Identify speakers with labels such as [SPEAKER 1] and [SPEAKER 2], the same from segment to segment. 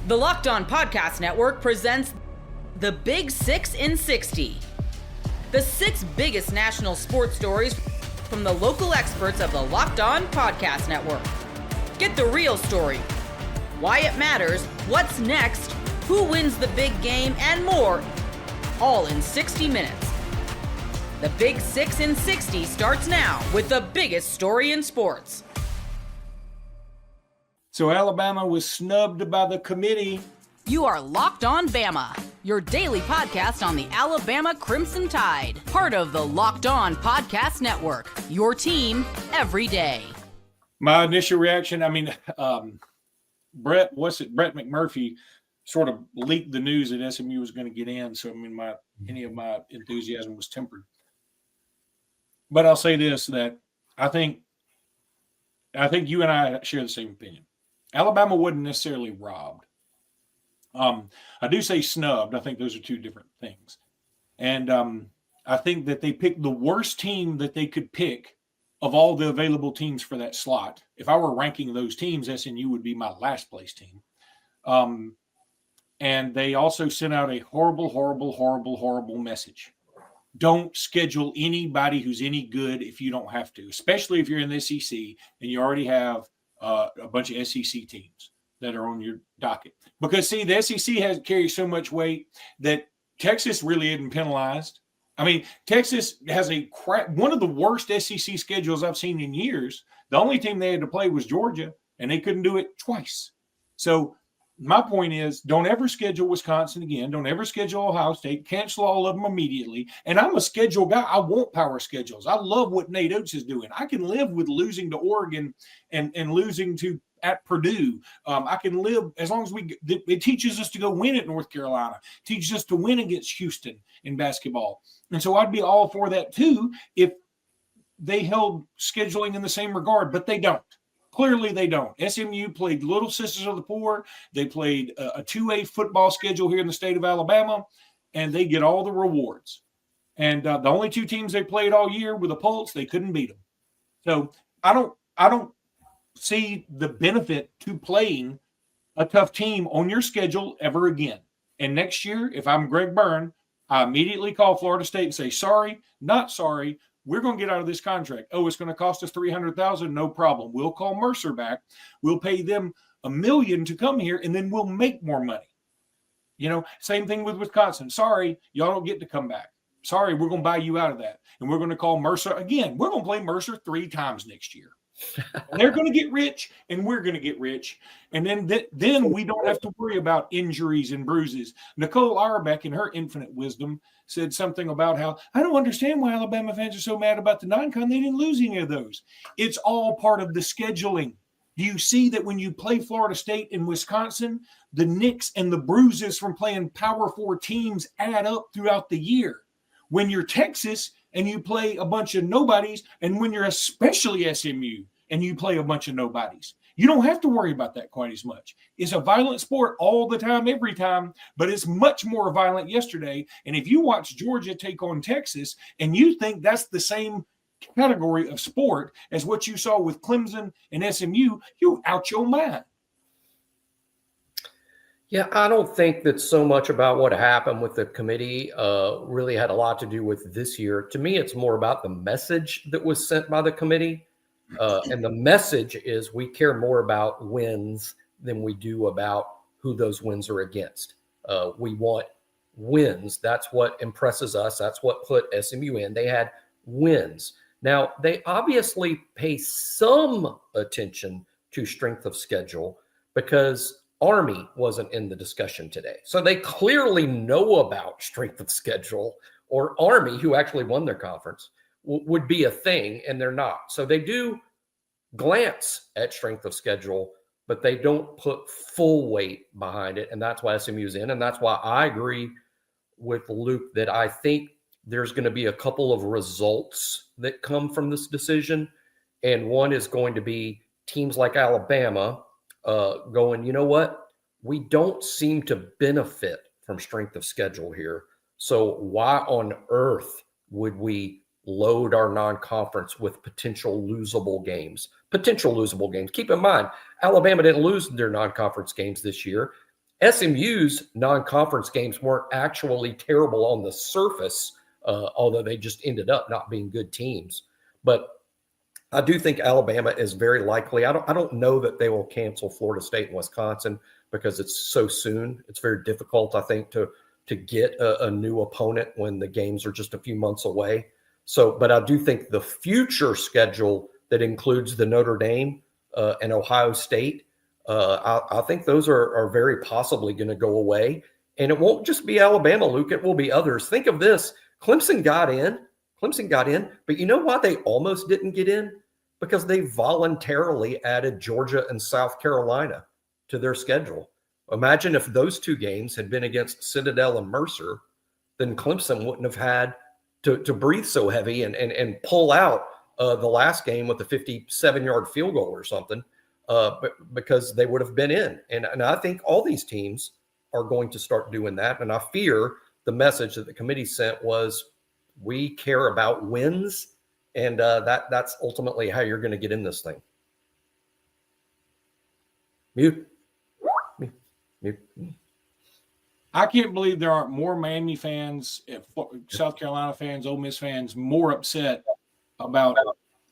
[SPEAKER 1] The Locked On Podcast Network presents the Big 6 in 60. The 6 biggest national sports stories from the local experts of the Locked On Podcast Network. Get the real story, why it matters, what's next, who wins the big game, and more, all in 60 minutes. The Big 6 in 60 starts now with the biggest story in sports.
[SPEAKER 2] So Alabama was snubbed by the committee.
[SPEAKER 1] You are Locked On Bama, your daily podcast on the Alabama Crimson Tide. Part of the Locked On Podcast Network, your team every day.
[SPEAKER 2] My initial reaction, Brett McMurphy sort of leaked the news that SMU was going to get in. So, any of my enthusiasm was tempered. But I'll say this, that I think you and I share the same opinion. Alabama wasn't necessarily robbed. I do say snubbed. I think those are two different things. And I think that they picked the worst team that they could pick of all the available teams for that slot. If I were ranking those teams, SMU would be my last place team. And they also sent out a horrible message. Don't schedule anybody who's any good if you don't have to, especially if you're in the SEC and you already have a bunch of SEC teams that are on your docket. Because, see, the SEC carries so much weight that Texas really isn't penalized. Texas has one of the worst SEC schedules I've seen in years. The only team they had to play was Georgia, and they couldn't do it twice. So my point is, don't ever schedule Wisconsin again. Don't ever schedule Ohio State. Cancel all of them immediately. And I'm a schedule guy. I want power schedules. I love what Nate Oates is doing. I can live with losing to Oregon and losing at Purdue. I can live as long as it teaches us to go win at North Carolina, teaches us to win against Houston in basketball. And so I'd be all for that too if they held scheduling in the same regard, but they don't. Clearly they don't. SMU played Little Sisters of the Poor. They played a 2A football schedule here in the state of Alabama, and they get all the rewards. And the only two teams they played all year with a pulse, they couldn't beat them. So I don't see the benefit to playing a tough team on your schedule ever again. And next year, if I'm Greg Byrne, I immediately call Florida State and say, sorry, not sorry. We're going to get out of this contract. Oh, it's going to cost us $300,000. No problem. We'll call Mercer back. We'll pay them $1 million to come here, and then we'll make more money. Same thing with Wisconsin. Sorry, y'all don't get to come back. Sorry, we're going to buy you out of that. And we're going to call Mercer again. We're going to play Mercer 3 times next year. They're going to get rich, and we're going to get rich. And then we don't have to worry about injuries and bruises. Nicole Auerbach, in her infinite wisdom, said something about how, I don't understand why Alabama fans are so mad about the non-con. They didn't lose any of those. It's all part of the scheduling. Do you see that when you play Florida State and Wisconsin, the nicks and the bruises from playing Power 4 teams add up throughout the year? When you're Texas and you play a bunch of nobodies, and when you're especially SMU and you play a bunch of nobodies, you don't have to worry about that quite as much. It's a violent sport all the time, every time, but it's much more violent yesterday. And if you watch Georgia take on Texas and you think that's the same category of sport as what you saw with Clemson and SMU, you're out your mind.
[SPEAKER 3] Yeah, I don't think that so much about what happened with the committee really had a lot to do with this year. To me, it's more about the message that was sent by the committee. And the message is we care more about wins than we do about who those wins are against. We want wins. That's what impresses us. That's what put SMU in. They had wins. Now, they obviously pay some attention to strength of schedule because Army wasn't in the discussion today. So they clearly know about strength of schedule, or Army, who actually won their conference, would be a thing, and they're not. So they do glance at strength of schedule, but they don't put full weight behind it, and that's why SMU's in, and that's why I agree with Luke that I think there's going to be a couple of results that come from this decision, and one is going to be teams like Alabama going, you know what? We don't seem to benefit from strength of schedule here, so why on earth would we load our non-conference with potential losable games? Keep in mind, Alabama didn't lose their non-conference games this year. SMU's non-conference games weren't actually terrible on the surface, although they just ended up not being good teams. But I do think Alabama is very likely. I don't know that they will cancel Florida State and Wisconsin because it's so soon. It's very difficult, I think, to get a new opponent when the games are just a few months away. So, but I do think the future schedule that includes the Notre Dame and Ohio State, I think those are very possibly going to go away. And it won't just be Alabama, Luke. It will be others. Think of this. Clemson got in, but you know why they almost didn't get in? Because they voluntarily added Georgia and South Carolina to their schedule. Imagine if those two games had been against Citadel and Mercer, then Clemson wouldn't have had to breathe so heavy and pull out the last game with a 57-yard field goal or something, because they would have been in. And I think all these teams are going to start doing that. And I fear the message that the committee sent was, we care about wins, and that's ultimately how you're going to get in this thing. Mute.
[SPEAKER 2] I can't believe there aren't more Miami fans, South Carolina fans, Ole Miss fans more upset about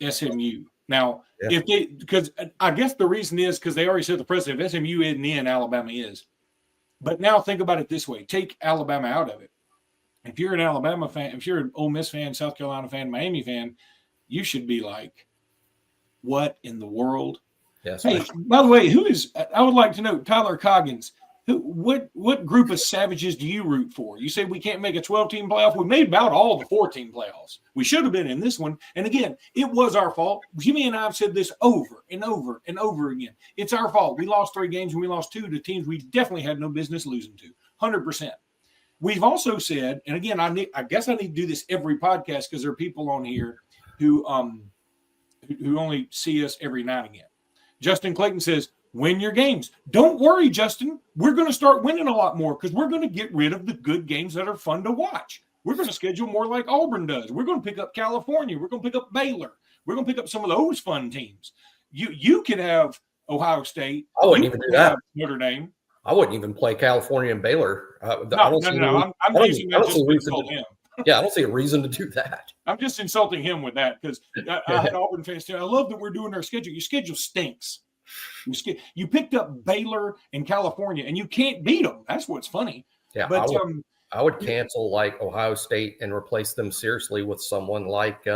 [SPEAKER 2] SMU. Now, because I guess the reason is because they already said the president, if SMU isn't in, Alabama is. But now think about it this way. Take Alabama out of it. If you're an Alabama fan, if you're an Ole Miss fan, South Carolina fan, Miami fan, you should be like, what in the world?
[SPEAKER 3] Yes.
[SPEAKER 2] Hey, by the way, I would like to know, Tyler Coggins, what group of savages do you root for? You say we can't make a 12-team playoff. We made about all the 14 playoffs. We should have been in this one. And again, it was our fault. Jimmy and I have said this over and over and over again. It's our fault. We lost 3 games and we lost 2 to teams we definitely had no business losing to, 100%. We've also said, and again, I guess I need to do this every podcast because there are people on here who only see us every now and again. Justin Clayton says, win your games. Don't worry, Justin. We're going to start winning a lot more because we're going to get rid of the good games that are fun to watch. We're going to schedule more like Auburn does. We're going to pick up California. We're going to pick up Baylor. We're going to pick up some of those fun teams. You could have Ohio State.
[SPEAKER 3] I wouldn't even do that.
[SPEAKER 2] Notre Dame.
[SPEAKER 3] I wouldn't even play California and Baylor.
[SPEAKER 2] I'm using that just to insult him.
[SPEAKER 3] Yeah, I don't see a reason to do that.
[SPEAKER 2] I'm just insulting him with that because I had Auburn fans too. I love that we're doing our schedule. Your schedule stinks. You picked up Baylor and California, and you can't beat them. That's what's funny.
[SPEAKER 3] Yeah, but I would cancel like Ohio State and replace them seriously with someone like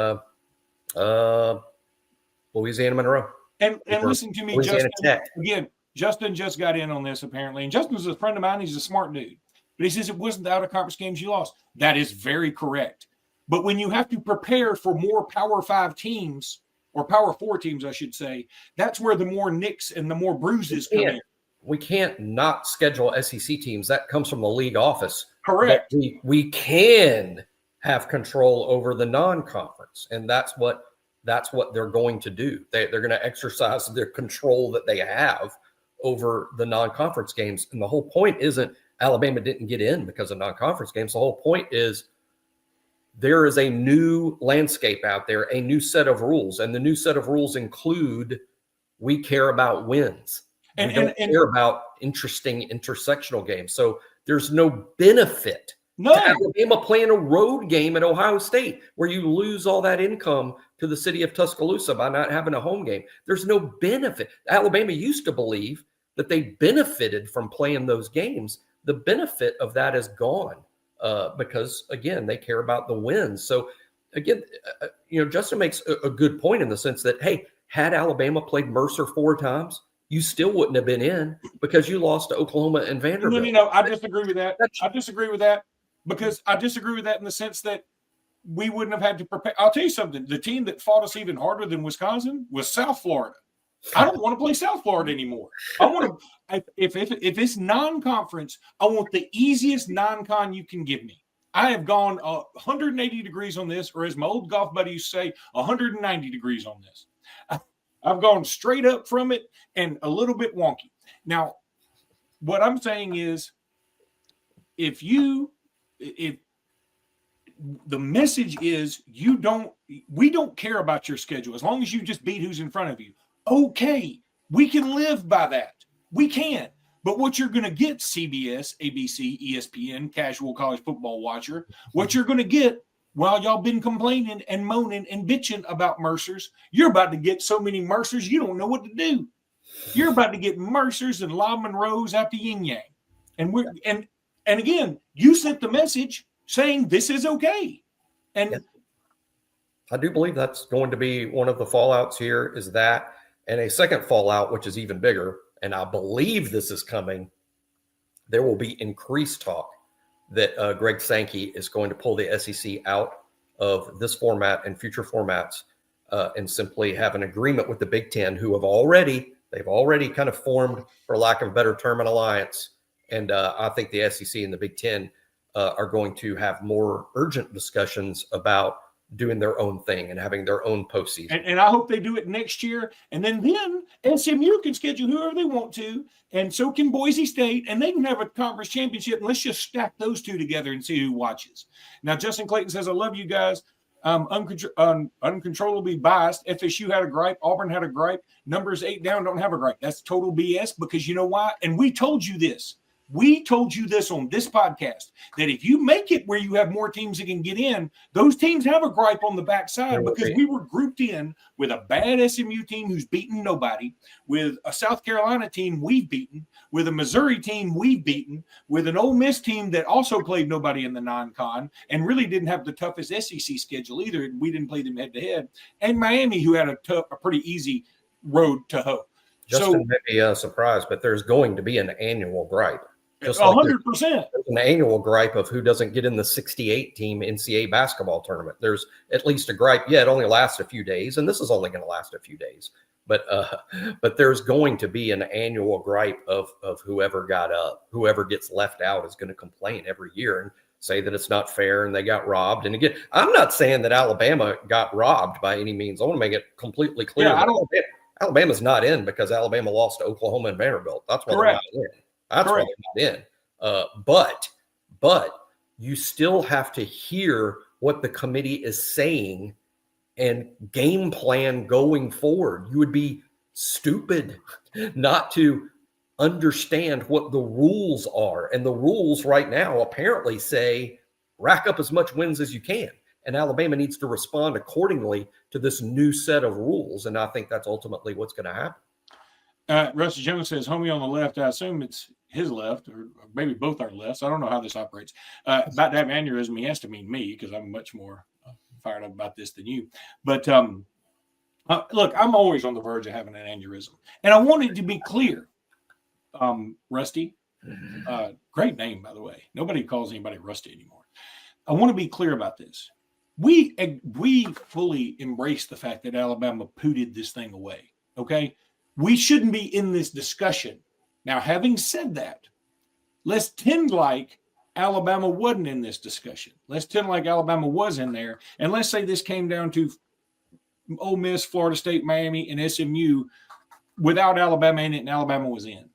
[SPEAKER 3] Louisiana Monroe.
[SPEAKER 2] And listen to me, Justin. Again, Justin just got in on this apparently, and Justin's a friend of mine. He's a smart dude, but he says it wasn't the out-of-conference games you lost. That is very correct. But when you have to prepare for more Power 5 teams, or Power 4 teams, I should say, that's where the more nicks and the more bruises come in.
[SPEAKER 3] We can't not schedule SEC teams. That comes from the league office.
[SPEAKER 2] Correct.
[SPEAKER 3] We can have control over the non-conference, and that's what they're going to do. They're going to exercise their control that they have over the non-conference games. And the whole point isn't Alabama didn't get in because of non-conference games. The whole point is there is a new landscape out there, a new set of rules, and the new set of rules include we care about wins. We don't care about interesting intersectional games. So there's no benefit to Alabama playing a road game at Ohio State where you lose all that income to the city of Tuscaloosa by not having a home game. There's no benefit. Alabama used to believe that they benefited from playing those games. The benefit of that is gone. Because again, they care about the wins. So again, Justin makes a good point in the sense that, hey, had Alabama played Mercer 4 times, you still wouldn't have been in because you lost to Oklahoma and Vanderbilt.
[SPEAKER 2] No, I disagree with that. I disagree with that because I disagree with that in the sense that we wouldn't have had to prepare. I'll tell you something. The team that fought us even harder than Wisconsin was South Florida. I don't want to play South Florida anymore. I want to, if it's non-conference, I want the easiest non-con you can give me. I have gone 180 degrees on this, or as my old golf buddy used to say, 190 degrees on this. I've gone straight up from it and a little bit wonky. Now, what I'm saying is, if the message is we don't care about your schedule as long as you just beat who's in front of you. Okay, we can live by that. We can. But what you're going to get, CBS, ABC, ESPN, casual college football watcher, what you're going to get while y'all been complaining and moaning and bitching about Mercers, you're about to get so many Mercers you don't know what to do. You're about to get Mercers and La Monroes out to Yin Yang. And again, you sent the message saying this is okay. And
[SPEAKER 3] yes. I do believe that's going to be one of the fallouts here is that, and a second fallout, which is even bigger, and I believe this is coming, there will be increased talk that Greg Sankey is going to pull the SEC out of this format and future formats and simply have an agreement with the Big Ten, who they've already kind of formed, for lack of a better term, an alliance. And I think the SEC and the Big Ten are going to have more urgent discussions about doing their own thing and having their own postseason.
[SPEAKER 2] And I hope they do it next year. And then SMU can schedule whoever they want to, and so can Boise State, and they can have a conference championship. And let's just stack those two together and see who watches. Now, Justin Clayton says, I love you guys. Uncontrollably biased. FSU had a gripe. Auburn had a gripe. Numbers 8 down don't have a gripe. That's total BS, because you know why? And we told you this. We told you this on this podcast, that if you make it where you have more teams that can get in, those teams have a gripe on the backside, because we were grouped in with a bad SMU team who's beaten nobody, with a South Carolina team we've beaten, with a Missouri team we've beaten, with an Ole Miss team that also played nobody in the non-con and really didn't have the toughest SEC schedule either. We didn't play them head-to-head. And Miami, who had a pretty easy road to hoe.
[SPEAKER 3] Justin may be surprised, but there's going to be an annual gripe.
[SPEAKER 2] Just 100%.
[SPEAKER 3] There's an annual gripe of who doesn't get in the 68 team NCAA basketball tournament. There's at least a gripe. Yeah, it only lasts a few days, and this is only going to last a few days. But there's going to be an annual gripe of whoever gets left out is going to complain every year and say that it's not fair and they got robbed. And again, I'm not saying that Alabama got robbed by any means. I want to make it completely clear.
[SPEAKER 2] Yeah,
[SPEAKER 3] Alabama's not in because Alabama lost to Oklahoma and Vanderbilt. That's why
[SPEAKER 2] correct.
[SPEAKER 3] They're not in. That's
[SPEAKER 2] correct.
[SPEAKER 3] why they're not in. But you still have to hear what the committee is saying and game plan going forward. You would be stupid not to understand what the rules are. And the rules right now apparently say rack up as much wins as you can. And Alabama needs to respond accordingly to this new set of rules. And I think that's ultimately what's going to happen.
[SPEAKER 2] Rusty Jones says, homie on the left, I assume it's his left, or maybe both our lefts. I don't know how this operates. About to have aneurysm, he has to mean me, because I'm much more fired up about this than you. But look, I'm always on the verge of having an aneurysm. And I wanted to be clear, Rusty. Great name, by the way. Nobody calls anybody Rusty anymore. I want to be clear about this. We fully embrace the fact that Alabama pooted this thing away, okay? We shouldn't be in this discussion. Now, having said that, let's tend like Alabama wasn't in this discussion. Let's tend like Alabama was in there. And let's say this came down to Ole Miss, Florida State, Miami, and SMU without Alabama in it, and Alabama was in.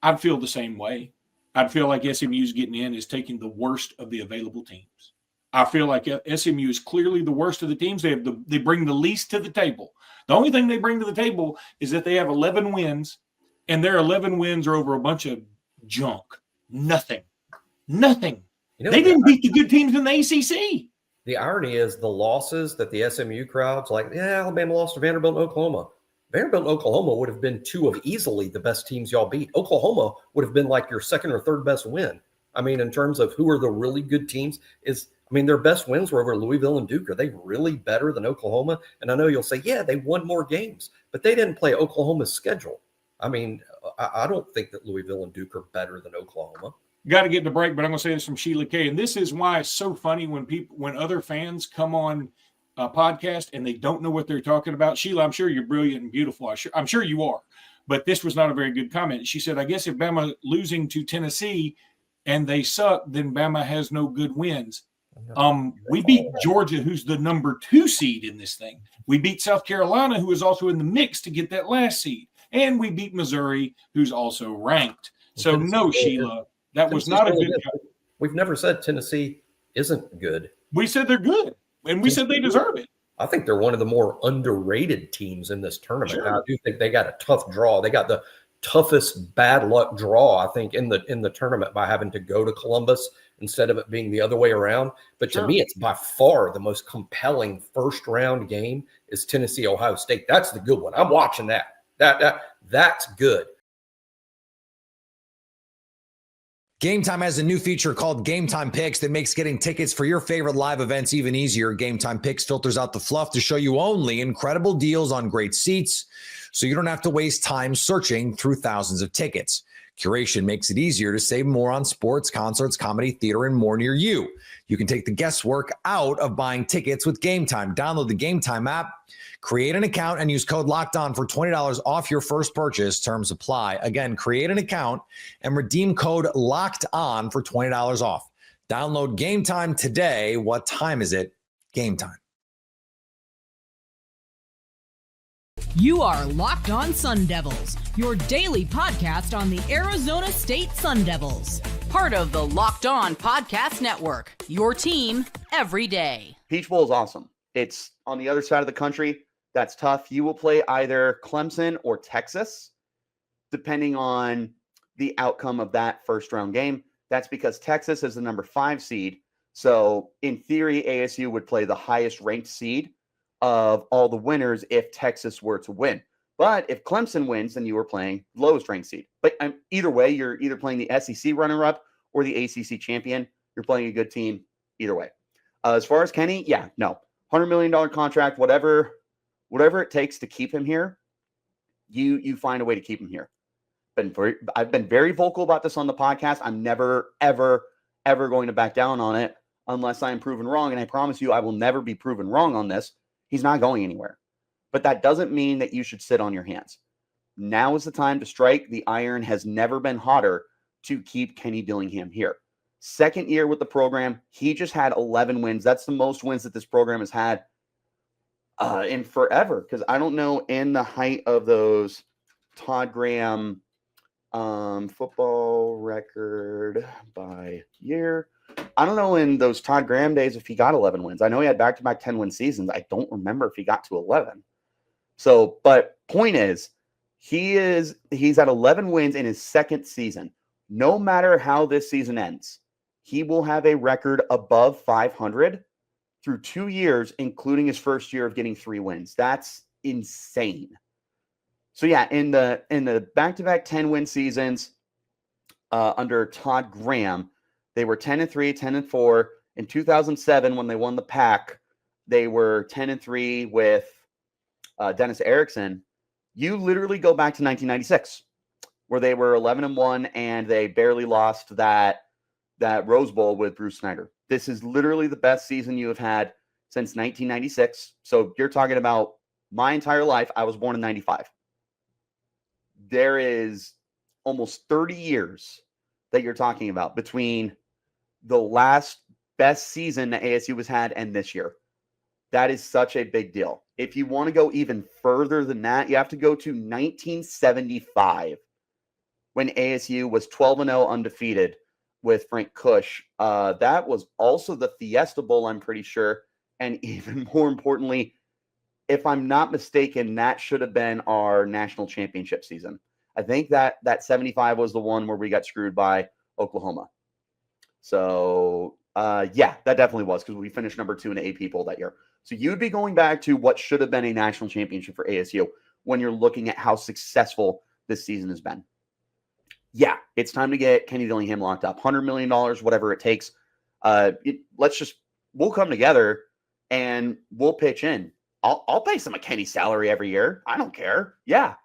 [SPEAKER 2] I'd feel the same way. I'd feel like SMU's getting in is taking the worst of the available teams. I feel like SMU is clearly the worst of the teams. They bring the least to the table. The only thing they bring to the table is that they have 11 wins, and their 11 wins are over a bunch of junk. Nothing. They didn't beat the good teams in the ACC.
[SPEAKER 3] The irony is the losses that the SMU crowd's like, yeah, Alabama lost to Vanderbilt and Oklahoma. Vanderbilt and Oklahoma would have been two of easily the best teams y'all beat. Oklahoma would have been like your second or third best win. I mean, in terms of who are the really good teams, their best wins were over Louisville and Duke. Are they really better than Oklahoma? And I know you'll say, yeah, they won more games, but they didn't play Oklahoma's schedule. I mean, I don't think that Louisville and Duke are better than Oklahoma.
[SPEAKER 2] Got to get the break, but I'm going to say this from Sheila K. And this is why it's so funny when other fans come on a podcast and they don't know what they're talking about. Sheila, I'm sure you're brilliant and beautiful. I'm sure you are. But this was not a very good comment. She said, I guess if Bama losing to Tennessee and they suck, then Bama has no good wins. We beat Georgia, who's the number 2 seed in this thing. We beat South Carolina, who is also in the mix to get that last seed. And we beat Missouri, who's also ranked. So no, Sheila, that was not a good comment.
[SPEAKER 3] We've never said Tennessee isn't good.
[SPEAKER 2] We said they're good, and we said they deserve it.
[SPEAKER 3] I think they're one of the more underrated teams in this tournament.
[SPEAKER 2] Sure.
[SPEAKER 3] Now, I do think they got a tough draw. They got the toughest bad luck draw, I think, in the tournament by having to go to Columbus instead of it being the other way around. But to me, it's by far the most compelling first round game is Tennessee, Ohio State. That's the good one. I'm watching that. That's good.
[SPEAKER 4] Gametime has a new feature called Gametime Picks that makes getting tickets for your favorite live events even easier. Gametime Picks filters out the fluff to show you only incredible deals on great seats, so you don't have to waste time searching through thousands of tickets. Curation makes it easier to save more on sports, concerts, comedy, theater, and more near you. You can take the guesswork out of buying tickets with Gametime. Download the Gametime app, create an account, and use code LOCKEDON for $20 off your first purchase. Terms apply. Again, create an account and redeem code LOCKEDON for $20 off. Download Gametime today. What time is it? Gametime.
[SPEAKER 1] You are Locked On Sun Devils, your daily podcast on the Arizona State Sun Devils. Part of the Locked On Podcast Network, your team every day.
[SPEAKER 5] Peach Bowl is awesome. It's on the other side of the country. That's tough. You will play either Clemson or Texas, depending on the outcome of that first round game. That's because Texas is the number 5 seed. So in theory, ASU would play the highest ranked seed of all the winners if Texas were to win. But if Clemson wins, then you are playing lowest ranked seed. But either way, you're either playing the SEC runner-up or the ACC champion. You're playing a good team either way. As far as Kenny, $100 million contract, whatever it takes to keep him here, you find a way to keep him here. I've been very vocal about this on the podcast. I'm never, ever, ever going to back down on it unless I am proven wrong. And I promise you, I will never be proven wrong on this. He's not going anywhere. But that doesn't mean that you should sit on your hands. Now is the time to strike. The iron has never been hotter to keep Kenny Dillingham here. Second year with the program, he just had 11 wins. That's the most wins that this program has had in forever. Because I don't know, in the height of those Todd Graham football record by year, I don't know in those Todd Graham days if he got 11 wins. I know he had back-to-back 10-win seasons. I don't remember if he got to 11. So, but point is, he's at 11 wins in his second season. No matter how this season ends, he will have a record above 500 through 2 years, including his first year of getting 3 wins. That's insane. So yeah, in the back-to-back 10-win seasons under Todd Graham, they were 10-3, 10-4. In 2007, when they won the Pac, they were 10-3 with Dennis Erickson. You literally go back to 1996, where they were 11-1 and they barely lost that Rose Bowl with Bruce Snyder. This is literally the best season you have had since 1996. So you're talking about my entire life. I was born in 95. There is almost 30 years that you're talking about between the last best season that ASU has had and this year. That is such a big deal. If you want to go even further than that, you have to go to 1975 when ASU was 12-0 undefeated with Frank Kush. That was also the Fiesta Bowl, I'm pretty sure. And even more importantly, if I'm not mistaken, that should have been our national championship season. I think that 75 was the one where we got screwed by Oklahoma. So, that definitely was, because we finished number 2 in the AP poll that year. So you'd be going back to what should have been a national championship for ASU when you're looking at how successful this season has been. Yeah, it's time to get Kenny Dillingham locked up. $100 million, whatever it takes. We'll come together and we'll pitch in. I'll pay some of Kenny's salary every year. I don't care. Yeah,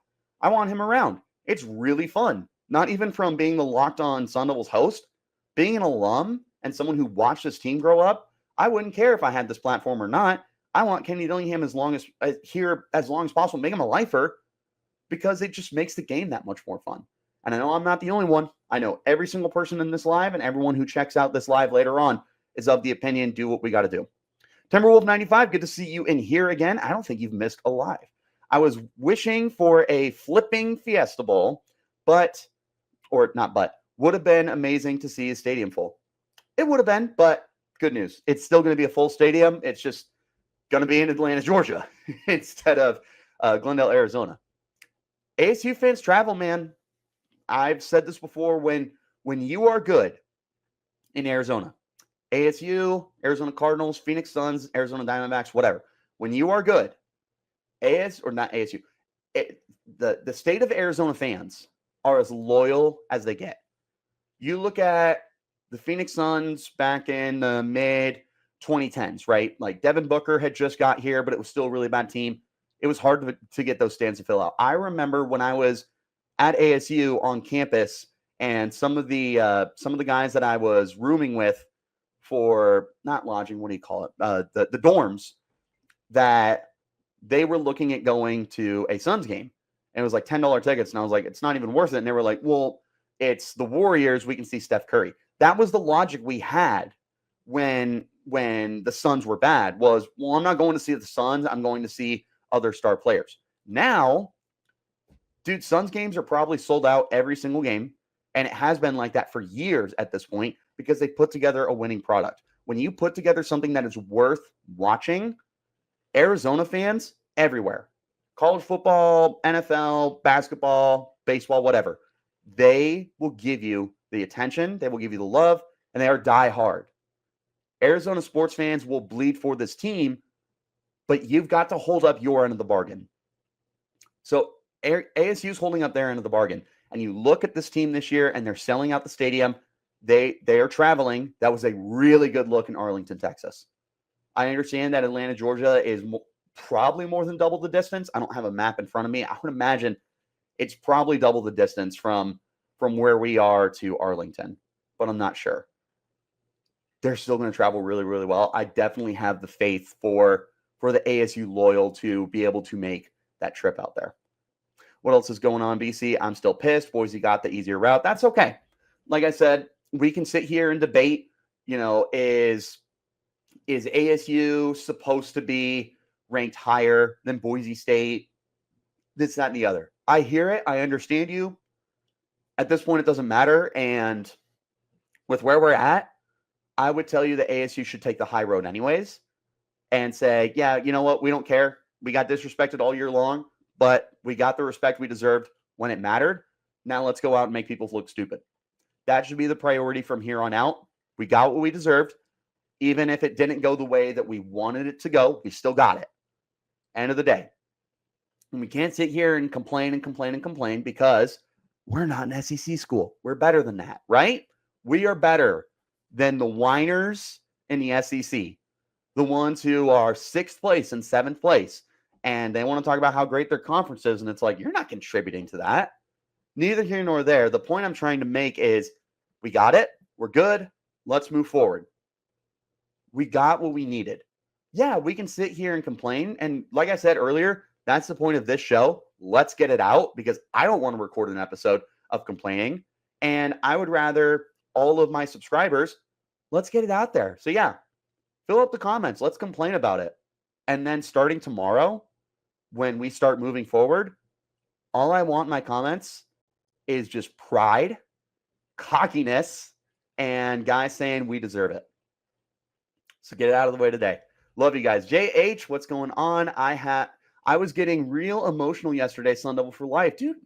[SPEAKER 5] I want him around. It's really fun. Not even from being the Locked On Sun Devils host, being an alum and someone who watched this team grow up. I wouldn't care if I had this platform or not. I want Kenny Dillingham as long as possible. Make him a lifer, because it just makes the game that much more fun. And I know I'm not the only one. I know every single person in this live and everyone who checks out this live later on is of the opinion, do what we got to do. Timberwolf95, good to see you in here again. I don't think you've missed a live. I was wishing for a flipping Fiesta Bowl, would have been amazing to see a stadium full. It would have been, but good news. It's still going to be a full stadium. It's just going to be in Atlanta, Georgia, instead of Glendale, Arizona. ASU fans travel, man. I've said this before, when you are good in Arizona, ASU, Arizona Cardinals, Phoenix Suns, Arizona Diamondbacks, whatever. When you are good, the state of Arizona fans are as loyal as they get. You look at the Phoenix Suns back in the mid 2010s, right? Like Devin Booker had just got here, but it was still a really bad team. It was hard to get those stands to fill out. I remember when I was at ASU on campus, and some of the guys that I was rooming with for not lodging, what do you call it? The dorms, that they were looking at going to a Suns game, and it was like $10 tickets, and I was like, it's not even worth it. And they were like, well, it's the Warriors. We can see Steph Curry. That was the logic we had when the Suns were bad. Was, well, I'm not going to see the Suns. I'm going to see other star players. Now, dude, Suns games are probably sold out every single game, and it has been like that for years at this point because they put together a winning product. When you put together something that is worth watching, Arizona fans everywhere, college football, NFL, basketball, baseball, whatever, they will give you the attention, they will give you the love, and they are die hard. Arizona sports fans will bleed for this team, but you've got to hold up your end of the bargain. So ASU is holding up their end of the bargain. And you look at this team this year, and they're selling out the stadium. They are traveling. That was a really good look in Arlington, Texas. I understand that Atlanta, Georgia is probably more than double the distance. I don't have a map in front of me. I would imagine it's probably double the distance from where we are to Arlington, but I'm not sure. They're still going to travel really, really well. I definitely have the faith for the ASU loyal to be able to make that trip out there. What else is going on, BC? I'm still pissed. Boise got the easier route. That's okay. Like I said, we can sit here and debate, is ASU supposed to be ranked higher than Boise State? This, that, and the other. I hear it. I understand you. At this point, it doesn't matter. And with where we're at, I would tell you that ASU should take the high road anyways and say, yeah, you know what? We don't care. We got disrespected all year long, but we got the respect we deserved when it mattered. Now let's go out and make people look stupid. That should be the priority from here on out. We got what we deserved. Even if it didn't go the way that we wanted it to go, we still got it. End of the day. And we can't sit here and complain because we're not an SEC school. We're better than that, right? We are better than the whiners in the SEC, the ones who are 6th place and 7th place, and they want to talk about how great their conference is, and it's like, you're not contributing to that. Neither here nor there. The point I'm trying to make is we got it. We're good. Let's move forward. We got what we needed. Yeah, we can sit here and complain, and like I said earlier, that's the point of this show. Let's get it out because I don't want to record an episode of complaining, and I would rather all of my subscribers, let's get it out there. So yeah, fill up the comments. Let's complain about it. And then starting tomorrow, when we start moving forward, all I want in my comments is just pride, cockiness, and guys saying we deserve it. So get it out of the way today. Love you guys. JH, what's going on? I was getting real emotional yesterday, Sun Devil for Life. Dude,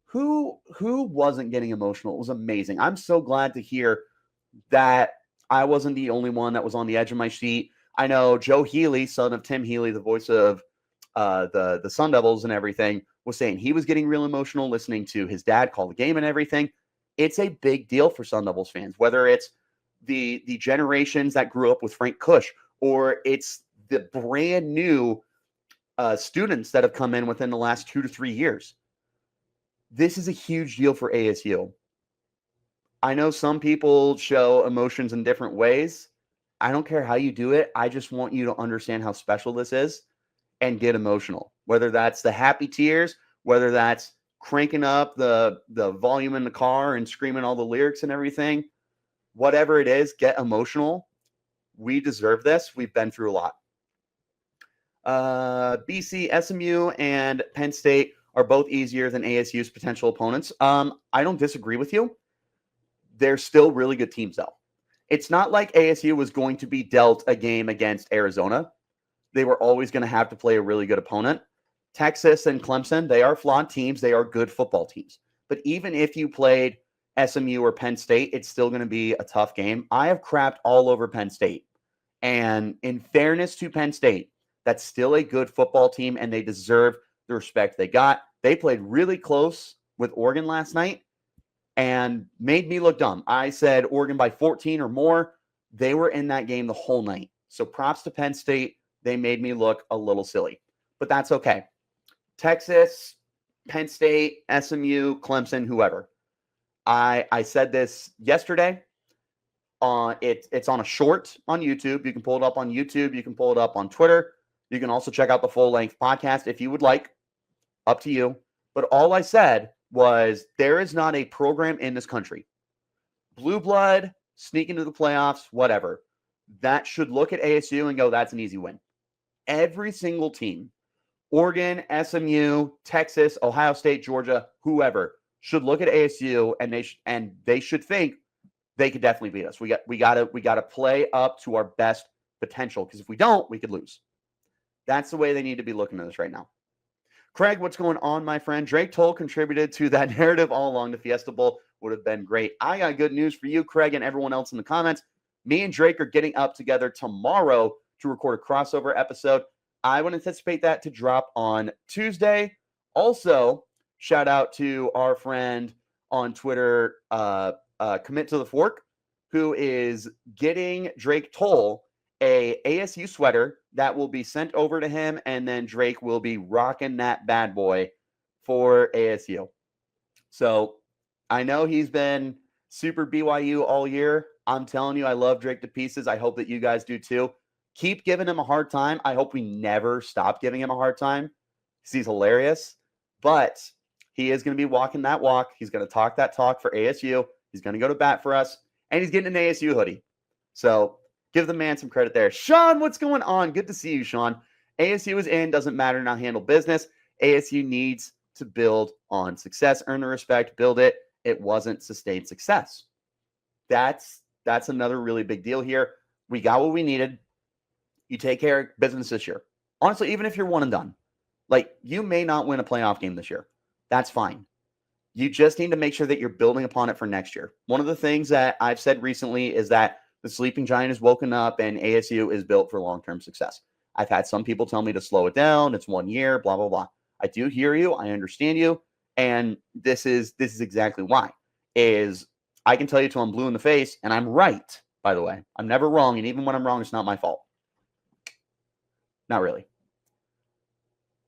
[SPEAKER 5] who wasn't getting emotional? It was amazing. I'm so glad to hear that I wasn't the only one that was on the edge of my seat. I know Joe Healy, son of Tim Healy, the voice of the Sun Devils and everything, was saying he was getting real emotional listening to his dad call the game and everything. It's a big deal for Sun Devils fans, whether it's the generations that grew up with Frank Kush or it's the brand new students that have come in within the last 2 to 3 years. This is a huge deal for ASU. I know some people show emotions in different ways. I don't care how you do it. I just want you to understand how special this is and get emotional. Whether that's the happy tears, whether that's cranking up the volume in the car and screaming all the lyrics and everything, whatever it is, get emotional. We deserve this. We've been through a lot. BC, SMU, and Penn State are both easier than ASU's potential opponents. I don't disagree with you. They're still really good teams, though. It's not like ASU was going to be dealt a game against Arizona. They were always going to have to play a really good opponent. Texas and Clemson, they are flawed teams. They are good football teams. But even if you played SMU or Penn State, it's still going to be a tough game. I have crapped all over Penn State. And in fairness to Penn State, that's still a good football team, and they deserve the respect they got. They played really close with Oregon last night and made me look dumb. I said Oregon by 14 or more. They were in that game the whole night. So props to Penn State. They made me look a little silly, but that's okay. Texas, Penn State, SMU, Clemson, whoever. I said this yesterday. It's on a short on YouTube. You can pull it up on YouTube. You can pull it up on Twitter. You can also check out the full-length podcast if you would like. Up to you. But all I said was there is not a program in this country, blue blood, sneak into the playoffs, whatever, that should look at ASU and go, that's an easy win. Every single team, Oregon, SMU, Texas, Ohio State, Georgia, whoever, should look at ASU and they should think they could definitely beat us. We got to play up to our best potential, because if we don't, we could lose. That's the way they need to be looking at us right now. Craig, what's going on, my friend? Drake Toll contributed to that narrative all along. The Fiesta Bowl would have been great. I got good news for you, Craig, and everyone else in the comments. Me and Drake are getting up together tomorrow to record a crossover episode. I would anticipate that to drop on Tuesday. Also, shout out to our friend on Twitter, Commit to the Fork, who is getting Drake Toll a ASU sweater that will be sent over to him, and then Drake will be rocking that bad boy for ASU. So I know he's been super BYU all year. I'm telling you, I love Drake to pieces. I hope that you guys do too. Keep giving him a hard time. I hope we never stop giving him a hard time, because he's hilarious. But he is going to be walking that walk. He's going to talk that talk for ASU. He's going to go to bat for us, and he's getting an ASU hoodie. So give the man some credit there. Sean, what's going on? Good to see you, Sean. ASU is in. Doesn't matter. Now handle business. ASU needs to build on success. Earn the respect. Build it. It wasn't sustained success. That's another really big deal here. We got what we needed. You take care of business this year. Honestly, even if you're one and done, like, you may not win a playoff game this year. That's fine. You just need to make sure that you're building upon it for next year. One of the things that I've said recently is that the sleeping giant is woken up and ASU is built for long-term success. I've had some people tell me to slow it down. It's 1 year, blah, blah, blah. I do hear you. I understand you. And this is exactly why. Is I can tell you till I'm blue in the face, and I'm right, by the way. I'm never wrong, and even when I'm wrong, it's not my fault. Not really.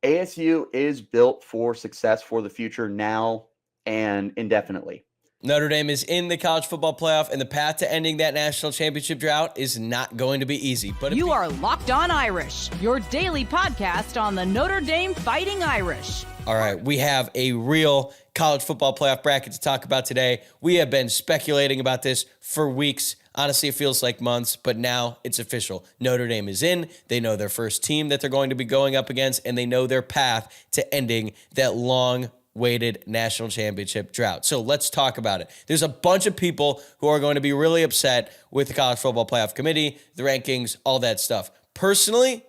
[SPEAKER 5] ASU is built for success for the future now and indefinitely.
[SPEAKER 6] Notre Dame is in the college football playoff, and the path to ending that national championship drought is not going to be easy. But
[SPEAKER 1] you are Locked On Irish, your daily podcast on the Notre Dame Fighting Irish.
[SPEAKER 6] All right, we have a real college football playoff bracket to talk about today. We have been speculating about this for weeks. Honestly, it feels like months, but now it's official. Notre Dame is in. They know their first team that they're going to be going up against, and they know their path to ending that long-awaited national championship drought. So let's talk about it. There's a bunch of people who are going to be really upset with the College Football Playoff Committee, the rankings, all that stuff. Personally,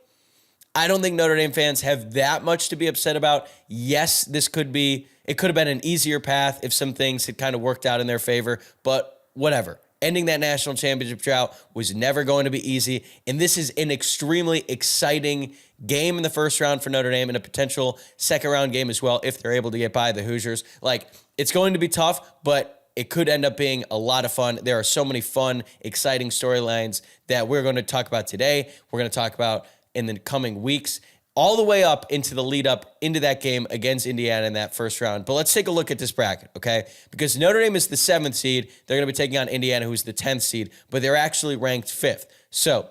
[SPEAKER 6] I don't think Notre Dame fans have that much to be upset about. Yes, it could have been an easier path if some things had kind of worked out in their favor, but whatever. Ending that national championship drought was never going to be easy, and this is an extremely exciting game in the first round for Notre Dame and a potential second-round game as well if they're able to get by the Hoosiers. Like, it's going to be tough, but it could end up being a lot of fun. There are so many fun, exciting storylines that we're going to talk about today. We're going to talk about in the coming weeks, all the way up into the lead up into that game against Indiana in that first round. But let's take a look at this bracket, okay? Because Notre Dame is the 7th seed. They're going to be taking on Indiana, who's the 10th seed, but they're actually ranked 5th. So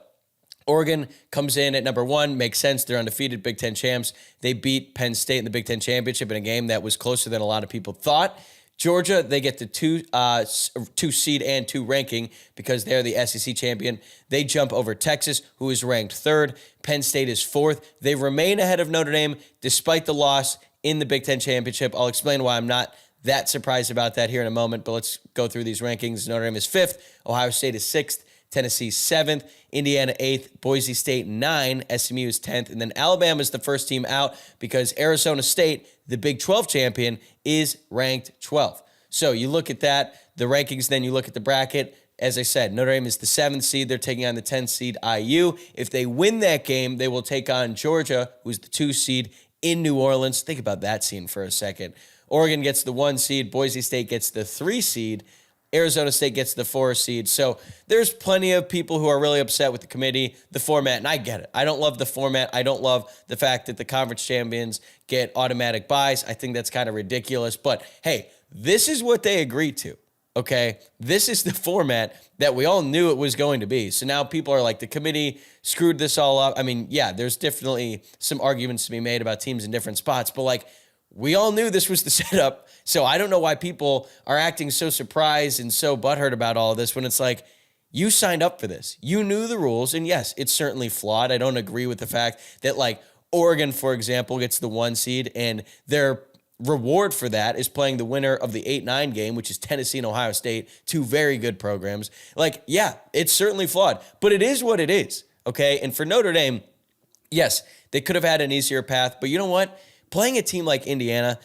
[SPEAKER 6] Oregon comes in at number 1. Makes sense. They're undefeated Big Ten champs. They beat Penn State in the Big Ten championship in a game that was closer than a lot of people thought. Georgia, they get the 2 seed and 2 ranking because they're the SEC champion. They jump over Texas, who is ranked 3rd. Penn State is 4th. They remain ahead of Notre Dame despite the loss in the Big Ten championship. I'll explain why I'm not that surprised about that here in a moment, but let's go through these rankings. Notre Dame is 5th. Ohio State is 6th. Tennessee 7th, Indiana 8th, Boise State 9, SMU is 10th, and then Alabama is the first team out because Arizona State, the Big 12 champion, is ranked 12th. So you look at that, the rankings, then you look at the bracket. As I said, Notre Dame is the 7th seed. They're taking on the 10th seed IU. If they win that game, they will take on Georgia, who's the 2 seed in New Orleans. Think about that scene for a second. Oregon gets the 1 seed. Boise State gets the 3 seed. Arizona State gets the 4 seed. So there's plenty of people who are really upset with the committee, the format, and I get it. I don't love the format. I don't love the fact that the conference champions get automatic buys. I think that's kind of ridiculous. But hey, this is what they agreed to. Okay, this is the format that we all knew it was going to be. So now people are like, the committee screwed this all up. I mean, yeah, there's definitely some arguments to be made about teams in different spots, but like, we all knew this was the setup. So I don't know why people are acting so surprised and so butthurt about all of this when it's like, you signed up for this. You knew the rules. And yes, it's certainly flawed. I don't agree with the fact that like Oregon, for example, gets the 1 seed and their reward for that is playing the winner of the 8-9 game, which is Tennessee and Ohio State, 2 very good programs. Like, yeah, it's certainly flawed, but it is what it is, okay? And for Notre Dame, yes, they could have had an easier path, but you know what? Playing a team like Indiana,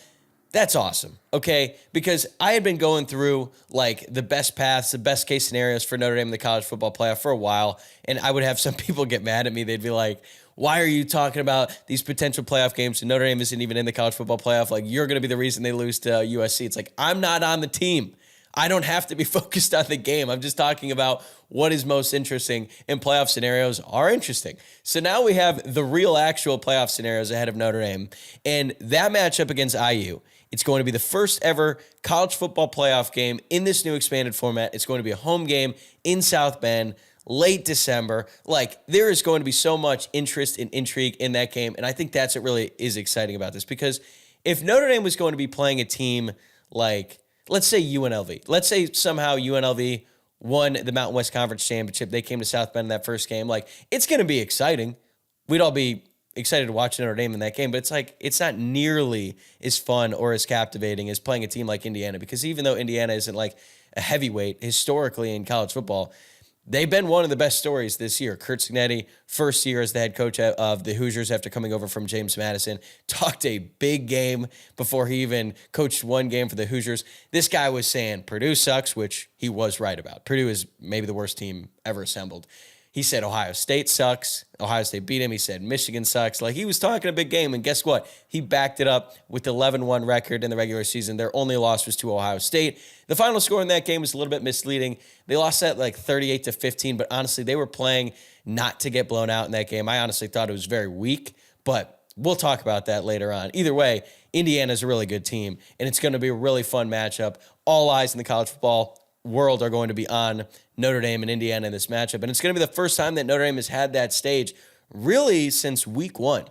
[SPEAKER 6] that's awesome, okay? Because I had been going through, like, the best paths, the best case scenarios for Notre Dame in the college football playoff for a while, and I would have some people get mad at me. They'd be like, why are you talking about these potential playoff games and Notre Dame isn't even in the college football playoff? Like, you're going to be the reason they lose to USC. It's like, I'm not on the team. I don't have to be focused on the game. I'm just talking about what is most interesting, and playoff scenarios are interesting. So now we have the real actual playoff scenarios ahead of Notre Dame, and that matchup against IU, it's going to be the first ever college football playoff game in this new expanded format. It's going to be a home game in South Bend, late December. Like, there is going to be so much interest and intrigue in that game, and I think that's what really is exciting about this, because if Notre Dame was going to be playing a team like, let's say UNLV, let's say somehow UNLV won the Mountain West Conference Championship, they came to South Bend in that first game, like, it's going to be exciting. We'd all be excited to watch Notre Dame in that game, but it's like, it's not nearly as fun or as captivating as playing a team like Indiana, because even though Indiana isn't like a heavyweight historically in college football, they've been one of the best stories this year. Curt Cignetti, first year as the head coach of the Hoosiers after coming over from James Madison, talked a big game before he even coached one game for the Hoosiers. This guy was saying Purdue sucks, which he was right about. Purdue is maybe the worst team ever assembled. He said Ohio State sucks. Ohio State beat him. He said Michigan sucks. Like, he was talking a big game, and guess what? He backed it up with the 11-1 record in the regular season. Their only loss was to Ohio State. The final score in that game was a little bit misleading. They lost that like 38-15, but honestly, they were playing not to get blown out in that game. I honestly thought it was very weak, but we'll talk about that later on. Either way, Indiana's a really good team, and it's going to be a really fun matchup. All eyes in the college football world are going to be on Notre Dame and Indiana in this matchup. And it's going to be the first time that Notre Dame has had that stage really since week 1.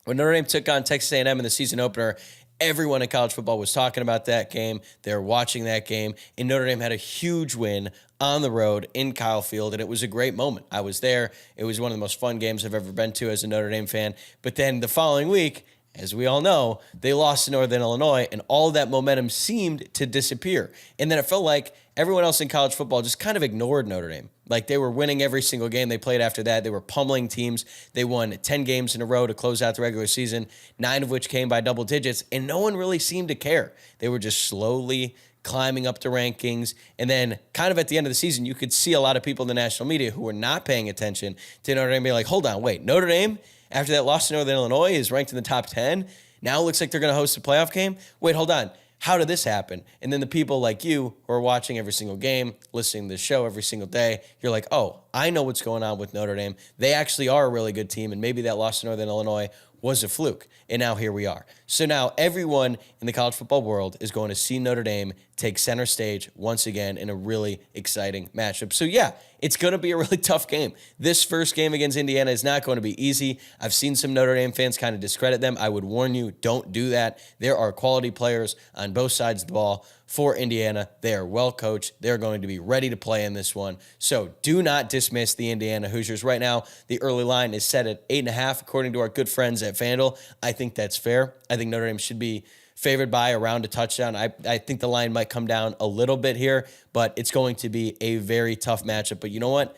[SPEAKER 6] When Notre Dame took on Texas A&M in the season opener, everyone in college football was talking about that game. They were watching that game, and Notre Dame had a huge win on the road in Kyle Field, and it was a great moment. I was there. It was one of the most fun games I've ever been to as a Notre Dame fan. But then the following week, as we all know, they lost to Northern Illinois, and all of that momentum seemed to disappear. And then it felt like everyone else in college football just kind of ignored Notre Dame. Like, they were winning every single game they played after that. They were pummeling teams. They won 10 games in a row to close out the regular season, 9 of which came by double digits, and no one really seemed to care. They were just slowly climbing up the rankings. And then kind of at the end of the season, you could see a lot of people in the national media who were not paying attention to Notre Dame be like, hold on, wait, Notre Dame, after that loss to Northern Illinois, is ranked in the top 10. Now it looks like they're going to host a playoff game. Wait, hold on. How did this happen? And then the people like you who are watching every single game, listening to the show every single day, you're like, oh, I know what's going on with Notre Dame. They actually are a really good team, and maybe that loss to Northern Illinois was a fluke. And now here we are. So now everyone in the college football world is going to see Notre Dame take center stage once again in a really exciting matchup. So yeah, it's going to be a really tough game. This first game against Indiana is not going to be easy. I've seen some Notre Dame fans kind of discredit them. I would warn you, don't do that. There are quality players on both sides of the ball for Indiana. They are well coached. They're going to be ready to play in this one. So do not dismiss the Indiana Hoosiers. Right now, the early line is set at 8.5, according to our good friends at FanDuel. I think that's fair. I think Notre Dame should be favored by around a touchdown. I think the line might come down a little bit here, but it's going to be a very tough matchup. But you know what?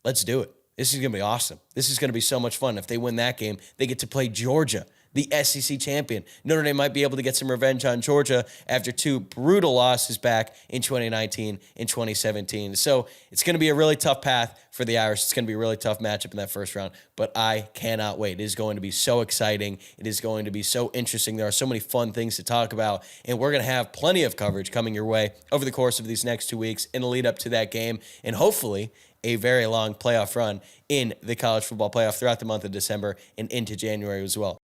[SPEAKER 6] Let's do it. This is going to be awesome. This is going to be so much fun. If they win that game, they get to play Georgia, the SEC champion. Notre Dame might be able to get some revenge on Georgia after 2 brutal losses back in 2019 and 2017. So it's going to be a really tough path for the Irish. It's going to be a really tough matchup in that first round, but I cannot wait. It is going to be so exciting. It is going to be so interesting. There are so many fun things to talk about, and we're going to have plenty of coverage coming your way over the course of these next 2 weeks in the lead up to that game, and hopefully a very long playoff run in the college football playoff throughout the month of December and into January as well.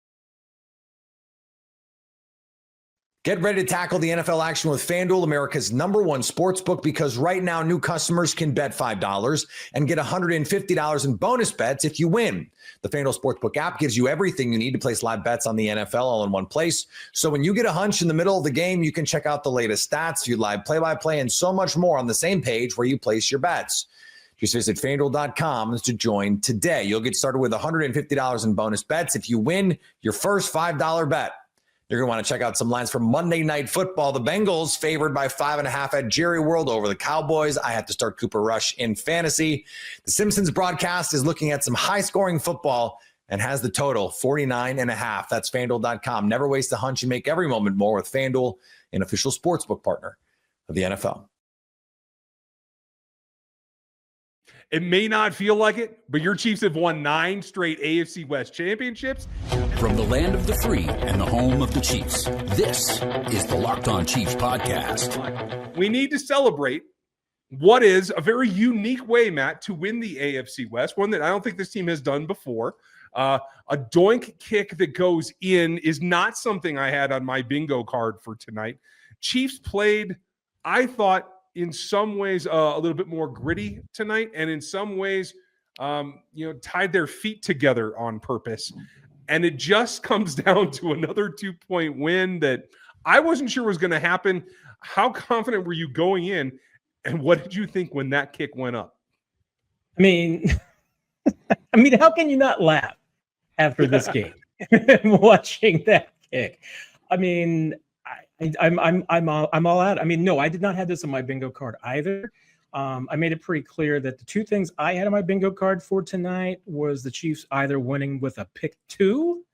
[SPEAKER 4] Get ready to tackle the NFL action with FanDuel, America's #1 sportsbook, because right now new customers can bet $5 and get $150 in bonus bets if you win. The FanDuel Sportsbook app gives you everything you need to place live bets on the NFL all in one place. So when you get a hunch in the middle of the game, you can check out the latest stats, view live play-by-play, and so much more on the same page where you place your bets. Just visit FanDuel.com to join today. You'll get started with $150 in bonus bets if you win your first $5 bet. You're going to want to check out some lines from Monday Night Football. The Bengals favored by 5.5 at Jerry World over the Cowboys. I have to start Cooper Rush in fantasy. The Simpsons broadcast is looking at some high-scoring football and has the total 49.5. That's FanDuel.com. Never waste a hunch and make every moment more with FanDuel, an official sportsbook partner of the NFL.
[SPEAKER 7] It may not feel like it, but your Chiefs have won 9 straight AFC West championships.
[SPEAKER 8] From the land of the free and the home of the Chiefs, this is the Locked On Chiefs podcast.
[SPEAKER 7] We need to celebrate what is a very unique way, Matt, to win the AFC West, one that I don't think this team has done before. A doink kick that goes in is not something I had on my bingo card for tonight. Chiefs played, I thought, in some ways a little bit more gritty tonight, and in some ways, tied their feet together on purpose. And it just comes down to another 2-point win that I wasn't sure was going to happen. How confident were you going in, and what did you think when that kick went up?
[SPEAKER 9] I mean, how can you not laugh after this game watching that kick? I mean, I'm all out. I mean, no, I did not have this on my bingo card either. I made it pretty clear that the 2 things I had on my bingo card for tonight was the Chiefs either winning with a pick 2,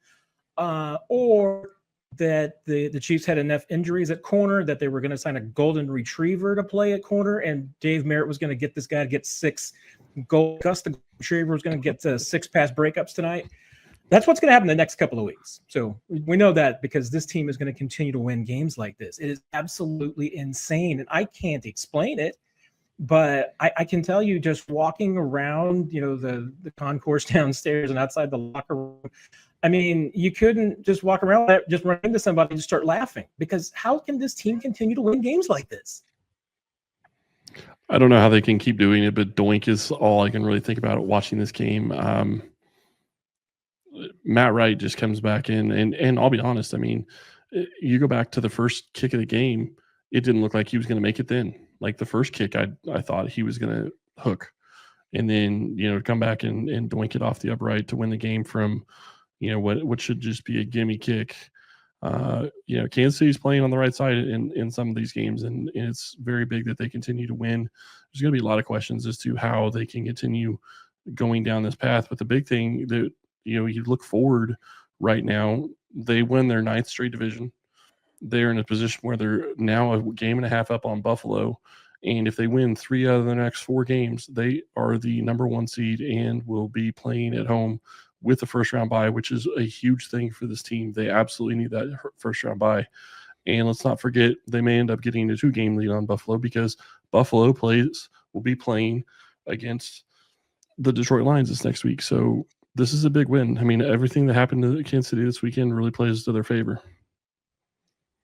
[SPEAKER 9] or that the Chiefs had enough injuries at corner that they were going to sign a golden retriever to play at corner, and Dave Merritt was going to get this guy to get 6 goals. Gus, the retriever, was going to get 6 pass breakups tonight. That's what's going to happen the next couple of weeks. So we know that because this team is going to continue to win games like this. It is absolutely insane, and I can't explain it. But I can tell you, just walking around, the concourse downstairs and outside the locker room, I mean, you couldn't just walk around, just run into somebody and just start laughing, because how can this team continue to win games like this?
[SPEAKER 10] I don't know how they can keep doing it, but doink is all I can really think about watching this game. Matt Wright just comes back in, and I'll be honest, I mean, you go back to the first kick of the game, it didn't look like he was going to make it then. Like the first kick, I thought he was going to hook, and then, come back and doink it off the upright to win the game from, what should just be a gimme kick. Kansas City's playing on the right side in some of these games, and it's very big that they continue to win. There's going to be a lot of questions as to how they can continue going down this path. But the big thing that, you look forward right now, they win their 9th straight division. They're in a position where they're now a game and a half up on Buffalo. And if they win 3 out of the next 4 games, they are the number 1 seed and will be playing at home with the first round bye, which is a huge thing for this team. They absolutely need that first round bye. And let's not forget, they may end up getting a 2-game lead on Buffalo, because Buffalo will be playing against the Detroit Lions this next week. So this is a big win. I mean, everything that happened to Kansas City this weekend really plays to their favor.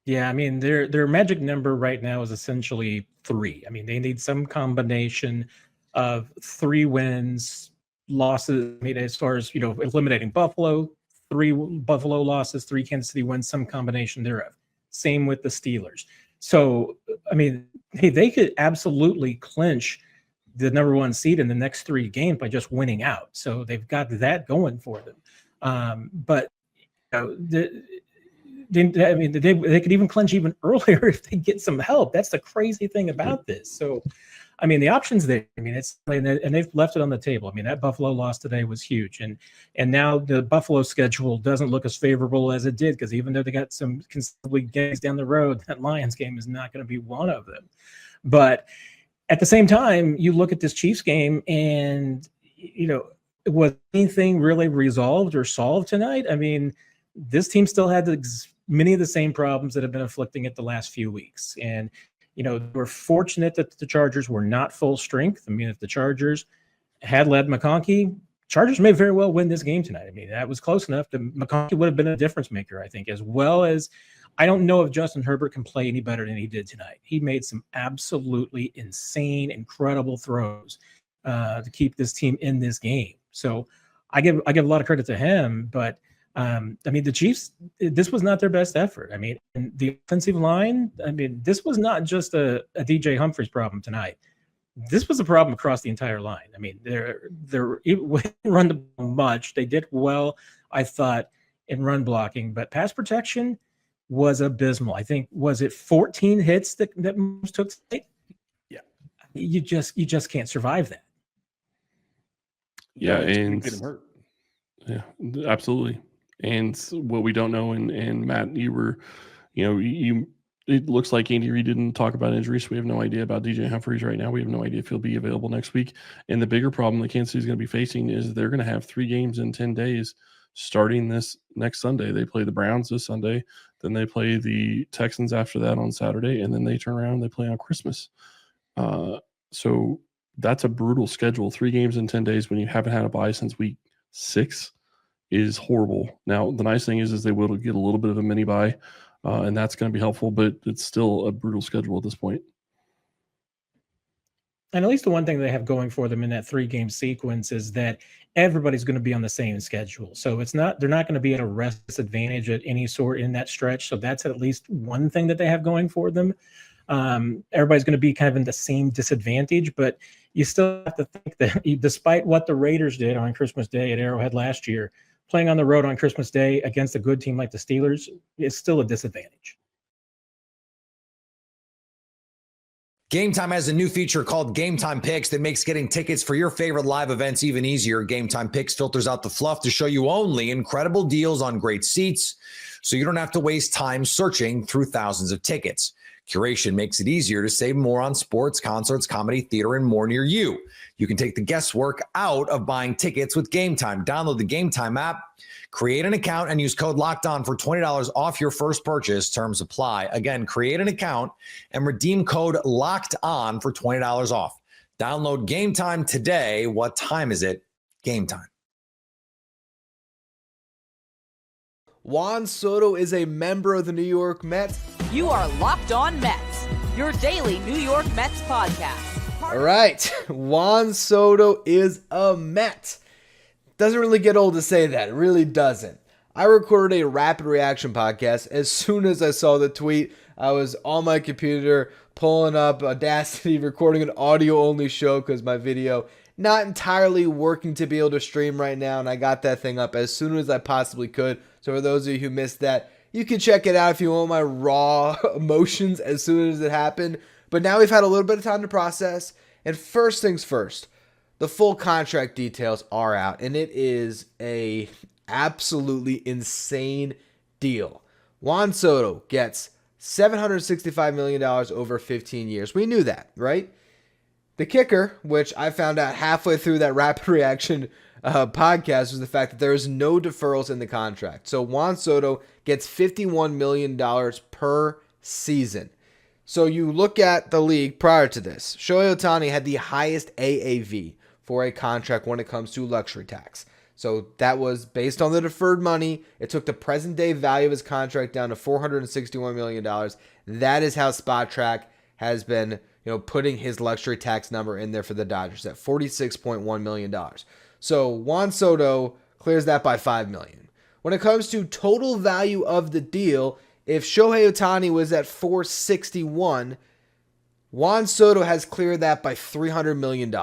[SPEAKER 9] Yeah, I mean, their magic number right now is essentially 3. I mean, they need some combination of 3 wins, losses. I mean, as far as, eliminating Buffalo, 3 Buffalo losses, 3 Kansas City wins, some combination thereof. Same with the Steelers. So, I mean, hey, they could absolutely clinch the number 1 seed in the next 3 games by just winning out. So they've got that going for them. But they could even clinch even earlier if they get some help. That's the crazy thing about this. So, I mean, the options there. I mean, and they've left it on the table. I mean, that Buffalo loss today was huge, and now the Buffalo schedule doesn't look as favorable as it did, because even though they got some considerably games down the road, that Lions game is not going to be one of them. But at the same time, you look at this Chiefs game, and was anything really resolved or solved tonight? I mean, this team still had many of the same problems that have been afflicting it the last few weeks, and we're fortunate that the Chargers were not full strength. I mean, if the Chargers had led McConkey, Chargers may very well win this game tonight. I mean, that was close enough that McConkey would have been a difference maker, I think, as well as I don't know if Justin Herbert can play any better than he did tonight. He made some absolutely insane, incredible throws to keep this team in this game. So I give a lot of credit to him, but I mean, the Chiefs, this was not their best effort. I mean, the offensive line, I mean, this was not just a DJ Humphries problem tonight. This was a problem across the entire line. I mean, they're run the ball much. They did well, I thought, in run blocking, but pass protection was abysmal. I think, was it 14 hits that Mahomes took tonight?
[SPEAKER 7] Yeah.
[SPEAKER 9] You just can't survive that.
[SPEAKER 10] Yeah, and
[SPEAKER 7] get him hurt.
[SPEAKER 10] Yeah, absolutely. And what we don't know, and Matt, it looks like Andy Reid didn't talk about injuries, so we have no idea about DJ Humphries right now. We have no idea if he'll be available next week. And the bigger problem that Kansas City is going to be facing is they're going to have 3 games in 10 days starting this next Sunday. They play the Browns this Sunday, then they play the Texans after that on Saturday, and then they turn around and they play on Christmas. So that's a brutal schedule. 3 games in 10 days when you haven't had a bye since week 6 is horrible. Now, the nice thing is they will get a little bit of a mini bye, and that's going to be helpful, but it's still a brutal schedule at this point.
[SPEAKER 9] And at least the one thing they have going for them in that 3-game sequence is that everybody's going to be on the same schedule. So they're not going to be at a rest disadvantage at any sort in that stretch. So that's at least one thing that they have going for them. Everybody's going to be kind of in the same disadvantage, but you still have to think that despite what the Raiders did on Christmas Day at Arrowhead last year, playing on the road on Christmas Day against a good team like the Steelers is still a disadvantage.
[SPEAKER 4] Gametime has a new feature called Gametime Picks that makes getting tickets for your favorite live events even easier. Gametime Picks filters out the fluff to show you only incredible deals on great seats, so you don't have to waste time searching through thousands of tickets. Curation makes it easier to save more on sports, concerts, comedy, theater, and more near you. You can take the guesswork out of buying tickets with Gametime. Download the Gametime app, create an account, and use code LOCKEDON for $20 off your first purchase. Terms apply. Again, create an account and redeem code LOCKEDON for $20 off. Download Gametime today. What time is it? Gametime.
[SPEAKER 11] Juan Soto is a member of the New York Mets.
[SPEAKER 1] You are Locked On Mets, your daily New York Mets podcast.
[SPEAKER 11] All right, Juan Soto is a Met. Doesn't really get old to say that. It really doesn't. I recorded a rapid reaction podcast. As soon as I saw the tweet, I was on my computer pulling up Audacity, recording an audio-only show because my video not entirely working to be able to stream right now, and I got that thing up as soon as I possibly could. So for those of you who missed that, you can check it out if you want my raw emotions as soon as it happened. But now we've had a little bit of time to process. And first things first, the full contract details are out, and it is a absolutely insane deal. Juan Soto gets $765 million over 15 years. We knew that, right? The kicker, which I found out halfway through that rapid reaction podcast, was the fact that there is no deferrals in the contract. So Juan Soto gets $51 million per season. So you look at the league prior to this. Shohei Ohtani had the highest AAV for a contract when it comes to luxury tax. So that was based on the deferred money. It took the present day value of his contract down to $461 million. That is how SpotTrack has been, putting his luxury tax number in there for the Dodgers at $46.1 million. So Juan Soto clears that by $5 million. When it comes to total value of the deal, if Shohei Ohtani was at $461, Juan Soto has cleared that by $300 million.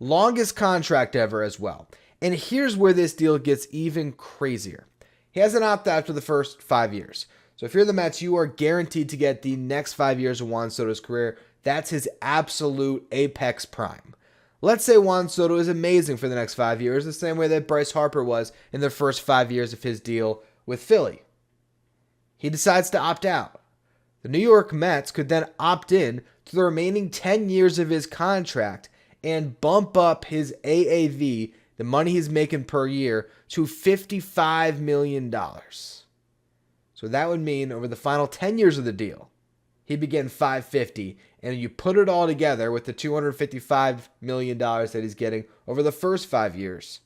[SPEAKER 11] Longest contract ever as well. And here's where this deal gets even crazier. He has an opt-out after the first 5 years. So if you're the Mets, you are guaranteed to get the next 5 years of Juan Soto's career. That's his absolute apex prime. Let's say Juan Soto is amazing for the next 5 years, the same way that Bryce Harper was in the first 5 years of his deal with Philly. He decides to opt out. The New York Mets could then opt in to the remaining 10 years of his contract and bump up his AAV, the money he's making per year, to $55 million. So that would mean over the final 10 years of the deal, he began $550, and you put it all together with the $255 million that he's getting over the first 5 years,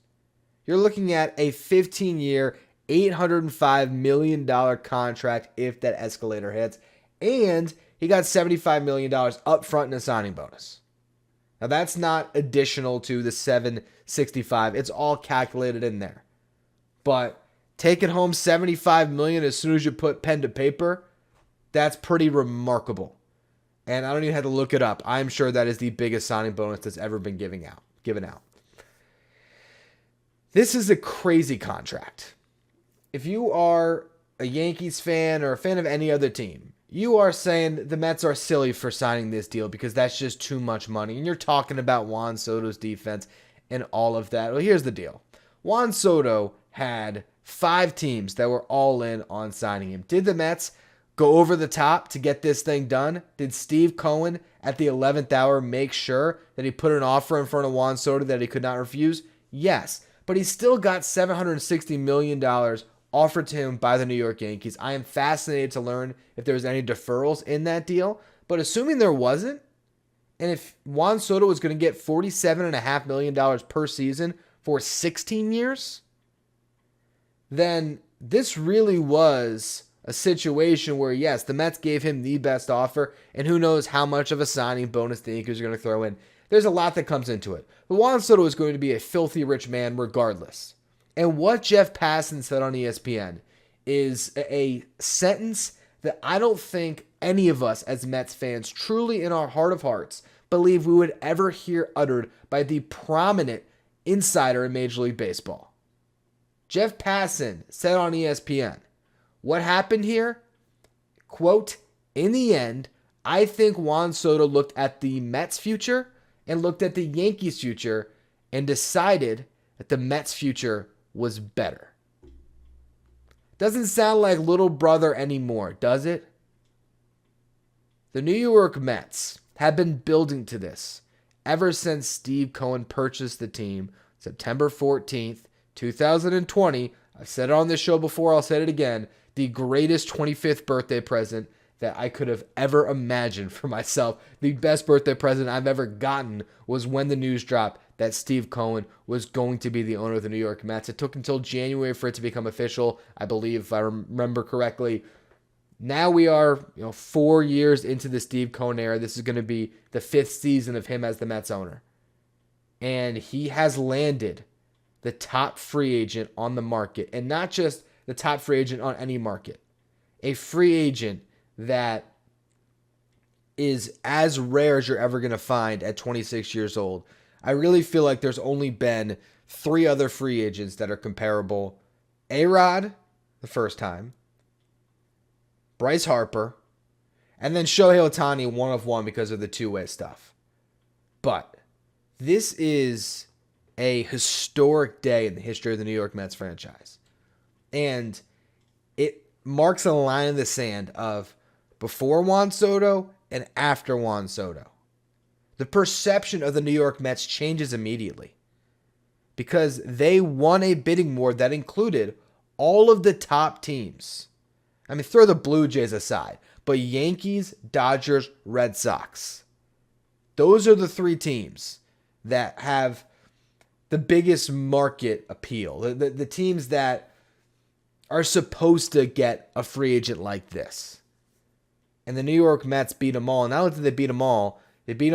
[SPEAKER 11] you're looking at a 15-year, $805 million contract if that escalator hits, and he got $75 million up front in a signing bonus. Now that's not additional to the $765. It's all calculated in there. But taking home $75 million as soon as you put pen to paper, that's pretty remarkable. And I don't even have to look it up. I'm sure that is the biggest signing bonus that's ever been given out. This is a crazy contract. If you are a Yankees fan or a fan of any other team, you are saying the Mets are silly for signing this deal because that's just too much money. And you're talking about Juan Soto's defense and all of that. Well, here's the deal. Juan Soto had 5 teams that were all in on signing him. Did the Mets go over the top to get this thing done? Did Steve Cohen at the 11th hour make sure that he put an offer in front of Juan Soto that he could not refuse? Yes, but he still got $760 million offered to him by the New York Yankees. I am fascinated to learn if there was any deferrals in that deal, but assuming there wasn't, and if Juan Soto was going to get $47.5 million per season for 16 years, then this really was a situation where, yes, the Mets gave him the best offer, and who knows how much of a signing bonus the Yankees are going to throw in. There's a lot that comes into it. But Juan Soto is going to be a filthy rich man regardless. And what Jeff Passan said on ESPN is a sentence that I don't think any of us as Mets fans truly in our heart of hearts believe we would ever hear uttered by the prominent insider in Major League Baseball. Jeff Passan said on ESPN, what happened here? Quote, in the end, I think Juan Soto looked at the Mets' future and looked at the Yankees' future and decided that the Mets' future was better. Doesn't sound like little brother anymore, does it? The New York Mets have been building to this ever since Steve Cohen purchased the team September 14th, 2020. I've said it on this show before, I'll say it again. The greatest 25th birthday present that I could have ever imagined for myself. The best birthday present I've ever gotten was when the news dropped that Steve Cohen was going to be the owner of the New York Mets. It took until January for it to become official, I believe, if I remember correctly. Now we are 4 years into the Steve Cohen era. This is going to be the 5th season of him as the Mets owner. And he has landed the top free agent on the market. And not just the top free agent on any market. A free agent that is as rare as you're ever going to find at 26 years old. I really feel like there's only been 3 other free agents that are comparable. A-Rod, the first time. Bryce Harper. And then Shohei Ohtani, 1 of 1 because of the two-way stuff. But this is a historic day in the history of the New York Mets franchise. And it marks a line in the sand of before Juan Soto and after Juan Soto. The perception of the New York Mets changes immediately because they won a bidding war that included all of the top teams. I mean, throw the Blue Jays aside, but Yankees, Dodgers, Red Sox. Those are the 3 teams that have the biggest market appeal. The teams that are supposed to get a free agent like this. And the New York Mets beat them all. And not only did they beat them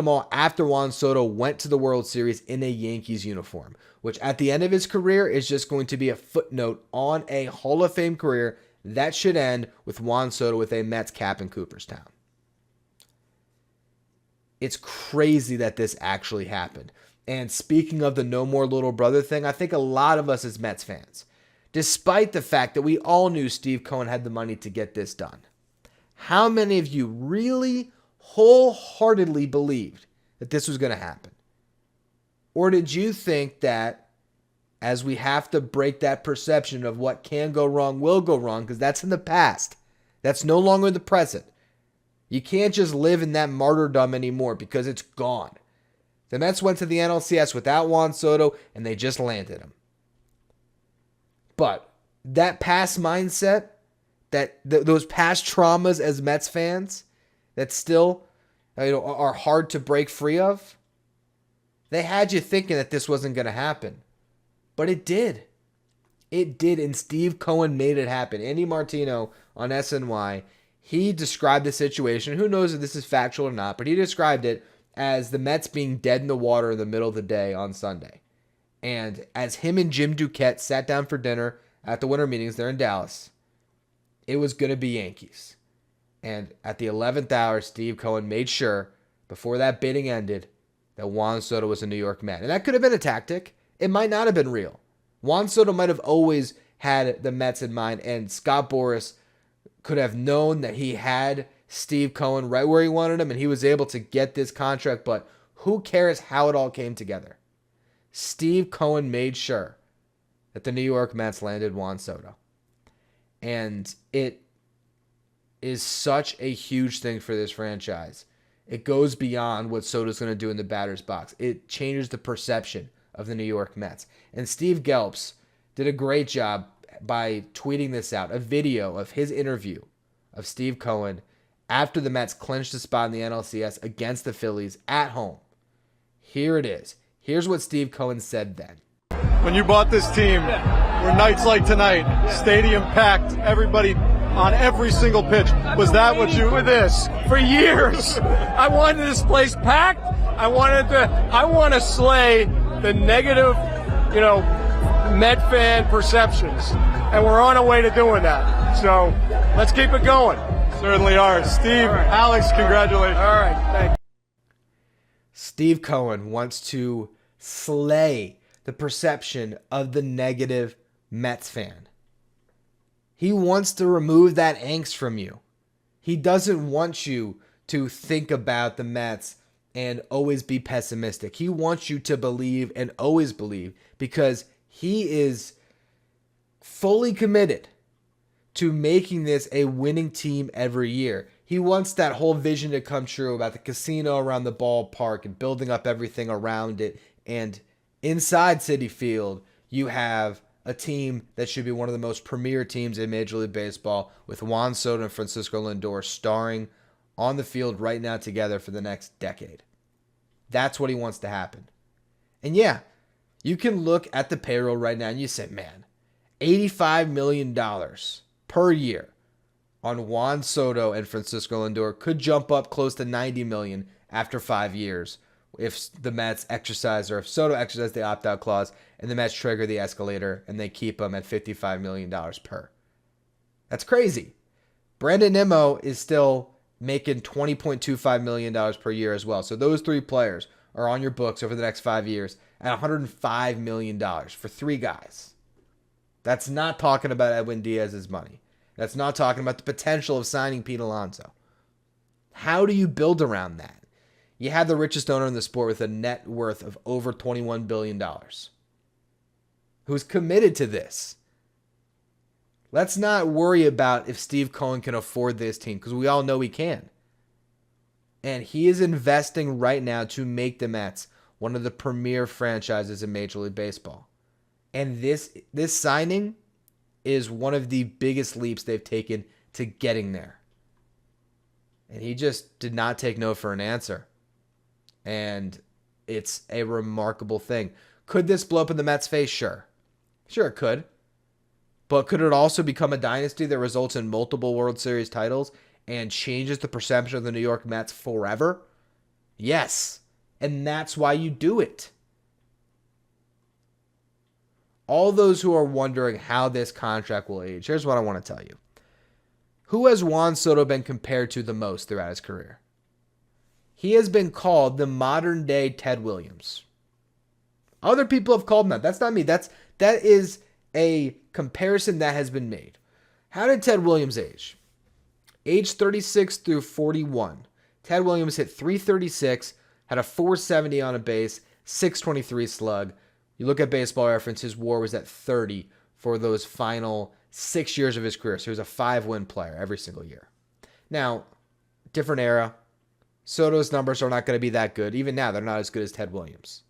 [SPEAKER 11] all after Juan Soto went to the World Series in a Yankees uniform, which at the end of his career is just going to be a footnote on a Hall of Fame career that should end with Juan Soto with a Mets cap in Cooperstown. It's crazy that this actually happened. And speaking of the no more little brother thing, I think a lot of us as Mets fans despite the fact that we all knew Steve Cohen had the money to get this done. How many of you really wholeheartedly believed that this was going to happen? Or did you think that as we have to break that perception of what can go wrong will go wrong, because that's in the past, that's no longer the present. You can't just live in that martyrdom anymore because it's gone. The Mets went to the NLCS without Juan Soto, and they just landed him. But that past mindset, those past traumas as Mets fans that still are hard to break free of, they had you thinking that this wasn't going to happen. But it did. It did, and Steve Cohen made it happen. Andy Martino on SNY, he described the situation. Who knows if this is factual or not, but he described it as the Mets being dead in the water in the middle of the day on Sunday. And as him and Jim Duquette sat down for dinner at the winter meetings there in Dallas, it was going to be Yankees. And at the 11th hour, Steve Cohen made sure, before that bidding ended, that Juan Soto was a New York Met. And that could have been a tactic. It might not have been real. Juan Soto might have always had the Mets in mind, and Scott Boras could have known that he had Steve Cohen right where he wanted him, and he was able to get this contract, but who cares how it all came together? Steve Cohen made sure that the New York Mets landed Juan Soto. And it is such a huge thing for this franchise. It goes beyond what Soto's going to do in the batter's box. It changes the perception of the New York Mets. And Steve Gelbs did a great job by tweeting this out, a video of his interview of Steve Cohen after the Mets clinched a spot in the NLCS against the Phillies at home. Here it is. Here's what Steve Cohen said then.
[SPEAKER 12] When you bought this team, were nights like tonight, stadium packed, everybody on every single pitch. Was that what you were this?
[SPEAKER 13] For years, I wanted this place packed. I want to slay the negative, Met fan perceptions. And we're on our way to doing that. So let's keep it going.
[SPEAKER 12] Certainly are. Steve, right. Alex, congratulations.
[SPEAKER 13] All right, thank you.
[SPEAKER 11] Steve Cohen wants to slay the perception of the negative Mets fan. He wants to remove that angst from you. He doesn't want you to think about the Mets and always be pessimistic. He wants you to believe and always believe, because he is fully committed to making this a winning team every year. He wants that whole vision to come true about the casino around the ballpark and building up everything around it. And inside Citi Field, you have a team that should be one of the most premier teams in Major League Baseball, with Juan Soto and Francisco Lindor starring on the field right now together for the next decade. That's what he wants to happen. And yeah, you can look at the payroll right now and you say, man, $85 million per year on Juan Soto and Francisco Lindor could jump up close to $90 million after 5 years if the Mets exercise, or if Soto exercises the opt-out clause and the Mets trigger the escalator and they keep him at $55 million per. That's crazy. Brandon Nimmo is still making $20.25 million per year as well. So those three players are on your books over the next 5 years at $105 million for three guys. That's not talking about Edwin Diaz's money. That's not talking about the potential of signing Pete Alonso. How do you build around that? You have the richest owner in the sport with a net worth of over $21 billion, who's committed to this. Let's not worry about if Steve Cohen can afford this team, because we all know he can. And he is investing right now to make the Mets one of the premier franchises in Major League Baseball. And this signing is one of the biggest leaps they've taken to getting there. And he just did not take no for an answer. And it's a remarkable thing. Could this blow up in the Mets' face? Sure. Sure, it could. But could it also become a dynasty that results in multiple World Series titles and changes the perception of the New York Mets forever? Yes. And that's why you do it. All those who are wondering how this contract will age, here's what I want to tell you. Who has Juan Soto been compared to the most throughout his career? He has been called the modern-day Ted Williams. Other people have called him that. That's not me. That is a comparison that has been made. How did Ted Williams age? Age 36 through 41. Ted Williams hit 336, had a 470 on a base, 623 slug. You look at Baseball Reference, his WAR was at 30 for those final 6 years of his career. So he was a 5-win player every single year. Now, different era. Soto's numbers are not going to be that good. Even now, they're not as good as Ted Williams.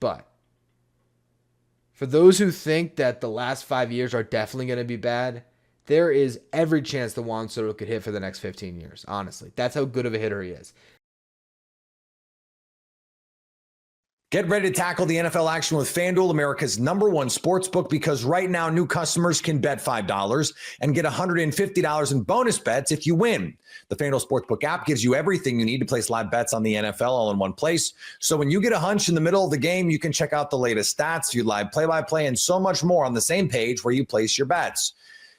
[SPEAKER 11] But for those who think that the last 5 years are definitely going to be bad, there is every chance that Juan Soto could hit for the next 15 years, honestly. That's how good of a hitter he is.
[SPEAKER 4] Get ready to tackle the NFL action with FanDuel, America's #1 sportsbook, because right now new customers can bet $5 and get $150 in bonus bets if you win. The FanDuel Sportsbook app gives you everything you need to place live bets on the NFL all in one place. So when you get a hunch in the middle of the game, you can check out the latest stats, view live play-by-play, and so much more on the same page where you place your bets.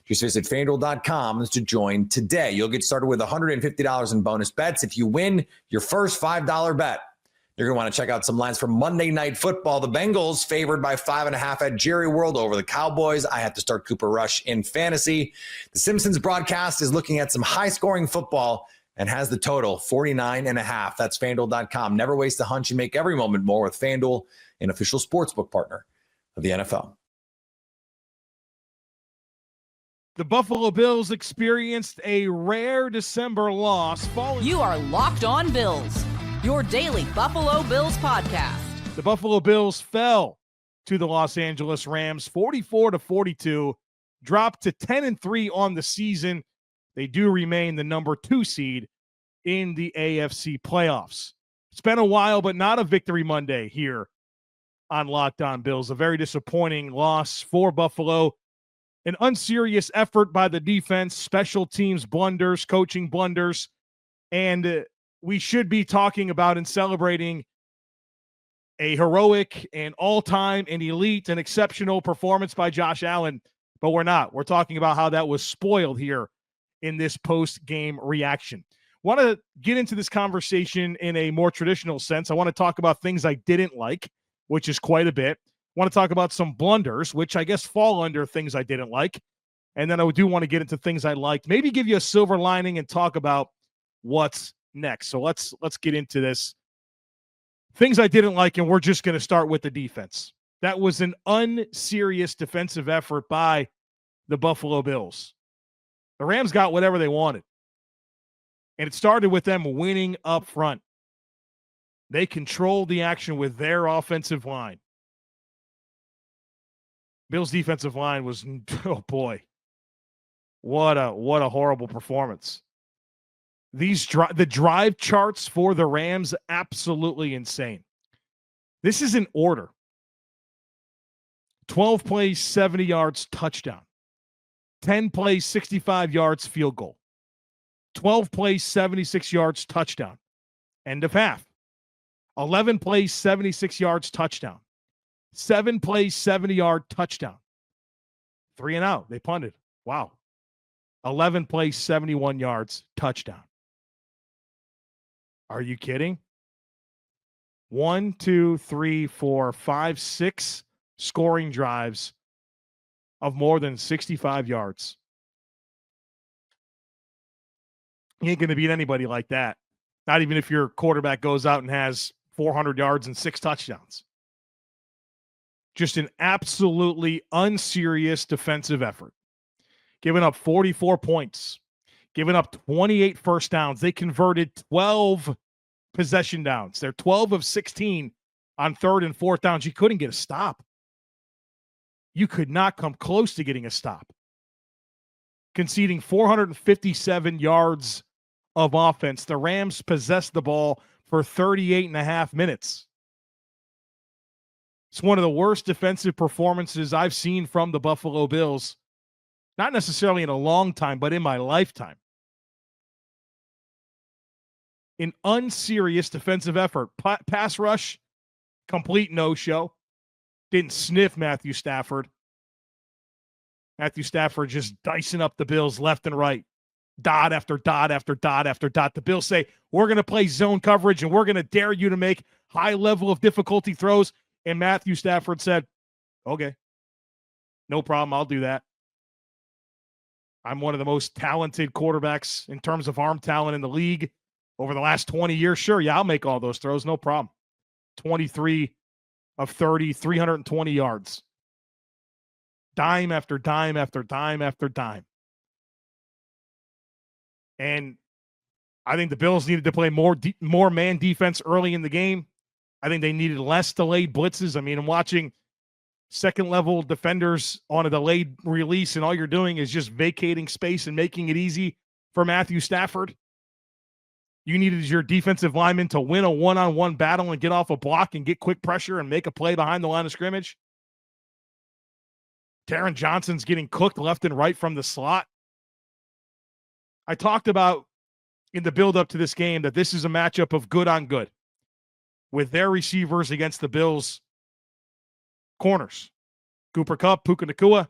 [SPEAKER 4] Just visit FanDuel.com to join today. You'll get started with $150 in bonus bets if you win your first $5 bet. You're going to want to check out some lines from Monday Night Football. The Bengals favored by 5.5 at Jerry World over the Cowboys. I have to start Cooper Rush in fantasy. The Simpsons broadcast is looking at some high-scoring football and has the total 49.5. That's FanDuel.com. Never waste a hunch and make every moment more with FanDuel, an official sportsbook partner of the NFL.
[SPEAKER 14] The Buffalo Bills experienced a rare December loss.
[SPEAKER 1] You are Locked On Bills, your daily Buffalo Bills podcast.
[SPEAKER 14] The Buffalo Bills fell to the Los Angeles Rams 44-42, dropped to 10-3 on the season. They do remain the number 2 seed in the AFC playoffs. It's been a while, but not a victory Monday here on Locked On Bills. A very disappointing loss for Buffalo. An unserious effort by the defense, special teams blunders, coaching blunders, and we should be talking about and celebrating a heroic and all-time and elite and exceptional performance by Josh Allen, but we're not. We're talking about how that was spoiled here in this post-game reaction. Want to get into this conversation in a more traditional sense. I want to talk about things I didn't like, which is quite a bit. Want to talk about some blunders, which I guess fall under things I didn't like. And then I do want to get into things I liked. Maybe give you a silver lining and talk about what's next. So let's get into this. Things I didn't like, and we're just going to start with the defense. That was an unserious defensive effort by the Buffalo Bills. The Rams got whatever they wanted. And it started with them winning up front. They controlled the action with their offensive line. Bills' defensive line was, oh boy, what a horrible performance. The drive charts for the Rams, absolutely insane. This is in order. 12 plays, 70 yards, touchdown. 10 plays, 65 yards, field goal. 12 plays, 76 yards, touchdown. End of half. 11 plays, 76 yards, touchdown. 7 plays, 70-yard touchdown. 3 and out. They punted. Wow. 11 plays, 71 yards, touchdown. Are you kidding? 1, 2, 3, 4, 5, 6 scoring drives of more than 65 yards. You ain't going to beat anybody like that. Not even if your quarterback goes out and has 400 yards and 6 touchdowns. Just an absolutely unserious defensive effort. Giving up 44 points. Giving up 28 first downs. They converted 12 possession downs. They're 12 of 16 on 3rd and 4th downs. You couldn't get a stop. You could not come close to getting a stop. Conceding 457 yards of offense. The Rams possessed the ball for 38 and a half minutes. It's one of the worst defensive performances I've seen from the Buffalo Bills. Not necessarily in a long time, but in my lifetime. An unserious defensive effort. Pass rush, complete no-show. Didn't sniff Matthew Stafford. Matthew Stafford just dicing up the Bills left and right. Dot after dot after dot after dot. The Bills say, we're going to play zone coverage and we're going to dare you to make high level of difficulty throws. And Matthew Stafford said, okay. No problem. I'll do that. I'm one of the most talented quarterbacks in terms of arm talent in the league over the last 20 years. Sure, yeah, I'll make all those throws. No problem. 23 of 30, 320 yards. Dime after dime after dime after dime. And I think the Bills needed to play more man defense early in the game. I think they needed less delayed blitzes. I mean, I'm watching second-level defenders on a delayed release, and all you're doing is just vacating space and making it easy for Matthew Stafford. You needed your defensive lineman to win a one-on-one battle and get off a block and get quick pressure and make a play behind the line of scrimmage. Taron Johnson's getting cooked left and right from the slot. I talked about in the build-up to this game that this is a matchup of good on good with their receivers against the Bills' corners. Cooper Kupp, Puka Nacua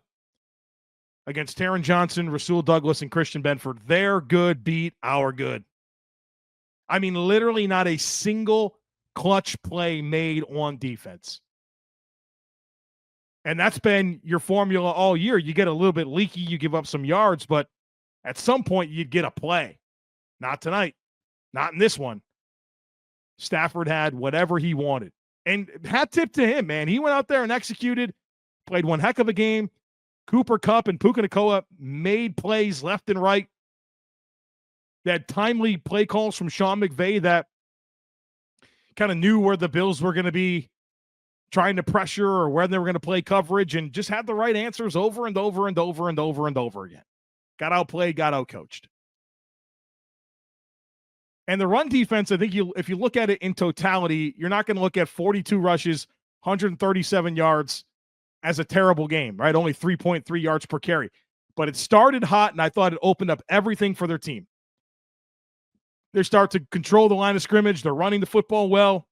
[SPEAKER 14] against Taron Johnson, Rasul Douglas, and Christian Benford. Their good beat our good. I mean, literally not a single clutch play made on defense. And that's been your formula all year. You get a little bit leaky, you give up some yards, but at some point you'd get a play. Not tonight. Not in this one. Stafford had whatever he wanted. And hat tip to him, man. He went out there and executed, played one heck of a game. Cooper Kupp and Puka Nacua made plays left and right. They had timely play calls from Sean McVay that kind of knew where the Bills were going to be trying to pressure or where they were going to play coverage, and just had the right answers over and over and over and over and over again. Got outplayed, got outcoached. And the run defense, I think if you look at it in totality, you're not going to look at 42 rushes, 137 yards as a terrible game, right? Only 3.3 yards per carry. But it started hot, and I thought it opened up everything for their team. They start to control the line of scrimmage. They're running the football well.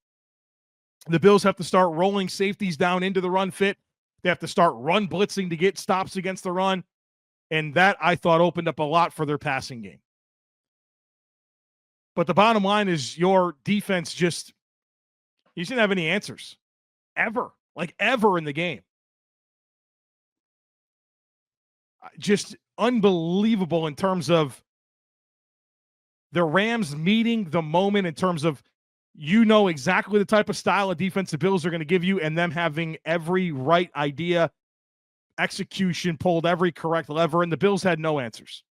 [SPEAKER 14] The Bills have to start rolling safeties down into the run fit. They have to start run blitzing to get stops against the run. And that, I thought, opened up a lot for their passing game. But the bottom line is your defense you didn't have any answers. Ever in the game. Just unbelievable in terms of the Rams meeting the moment, in terms of exactly the type of style of defense the Bills are going to give you, and them having every right idea, execution, pulled every correct lever, and the Bills had no answers.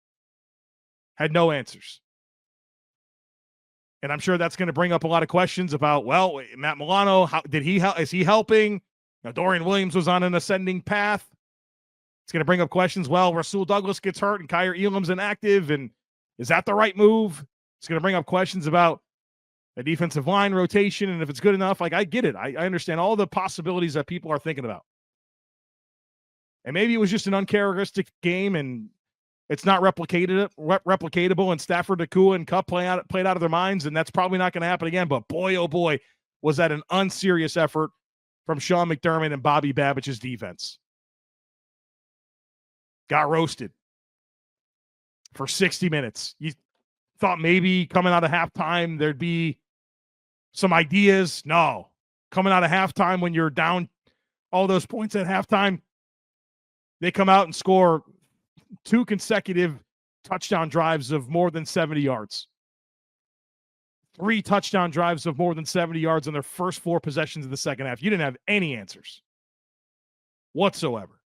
[SPEAKER 14] And I'm sure that's going to bring up a lot of questions about, well, Matt Milano, is he helping? Now, Dorian Williams was on an ascending path. It's going to bring up questions. Well, Rasul Douglas gets hurt and Kyer Elam's inactive, and is that the right move? It's going to bring up questions about a defensive line rotation and if it's good enough. I get it. I understand all the possibilities that people are thinking about. And maybe it was just an uncharacteristic game and it's not replicatable, and Stafford, Nacua, and Kupp played out of their minds, and that's probably not going to happen again. But boy, oh boy, was that an unserious effort from Sean McDermott and Bobby Babbich's defense. Got roasted for 60 minutes. You thought maybe coming out of halftime there'd be some ideas. No. Coming out of halftime when you're down all those points at halftime, they come out and score 2 consecutive touchdown drives of more than 70 yards. 3 touchdown drives of more than 70 yards in their first 4 possessions of the second half. You didn't have any answers whatsoever.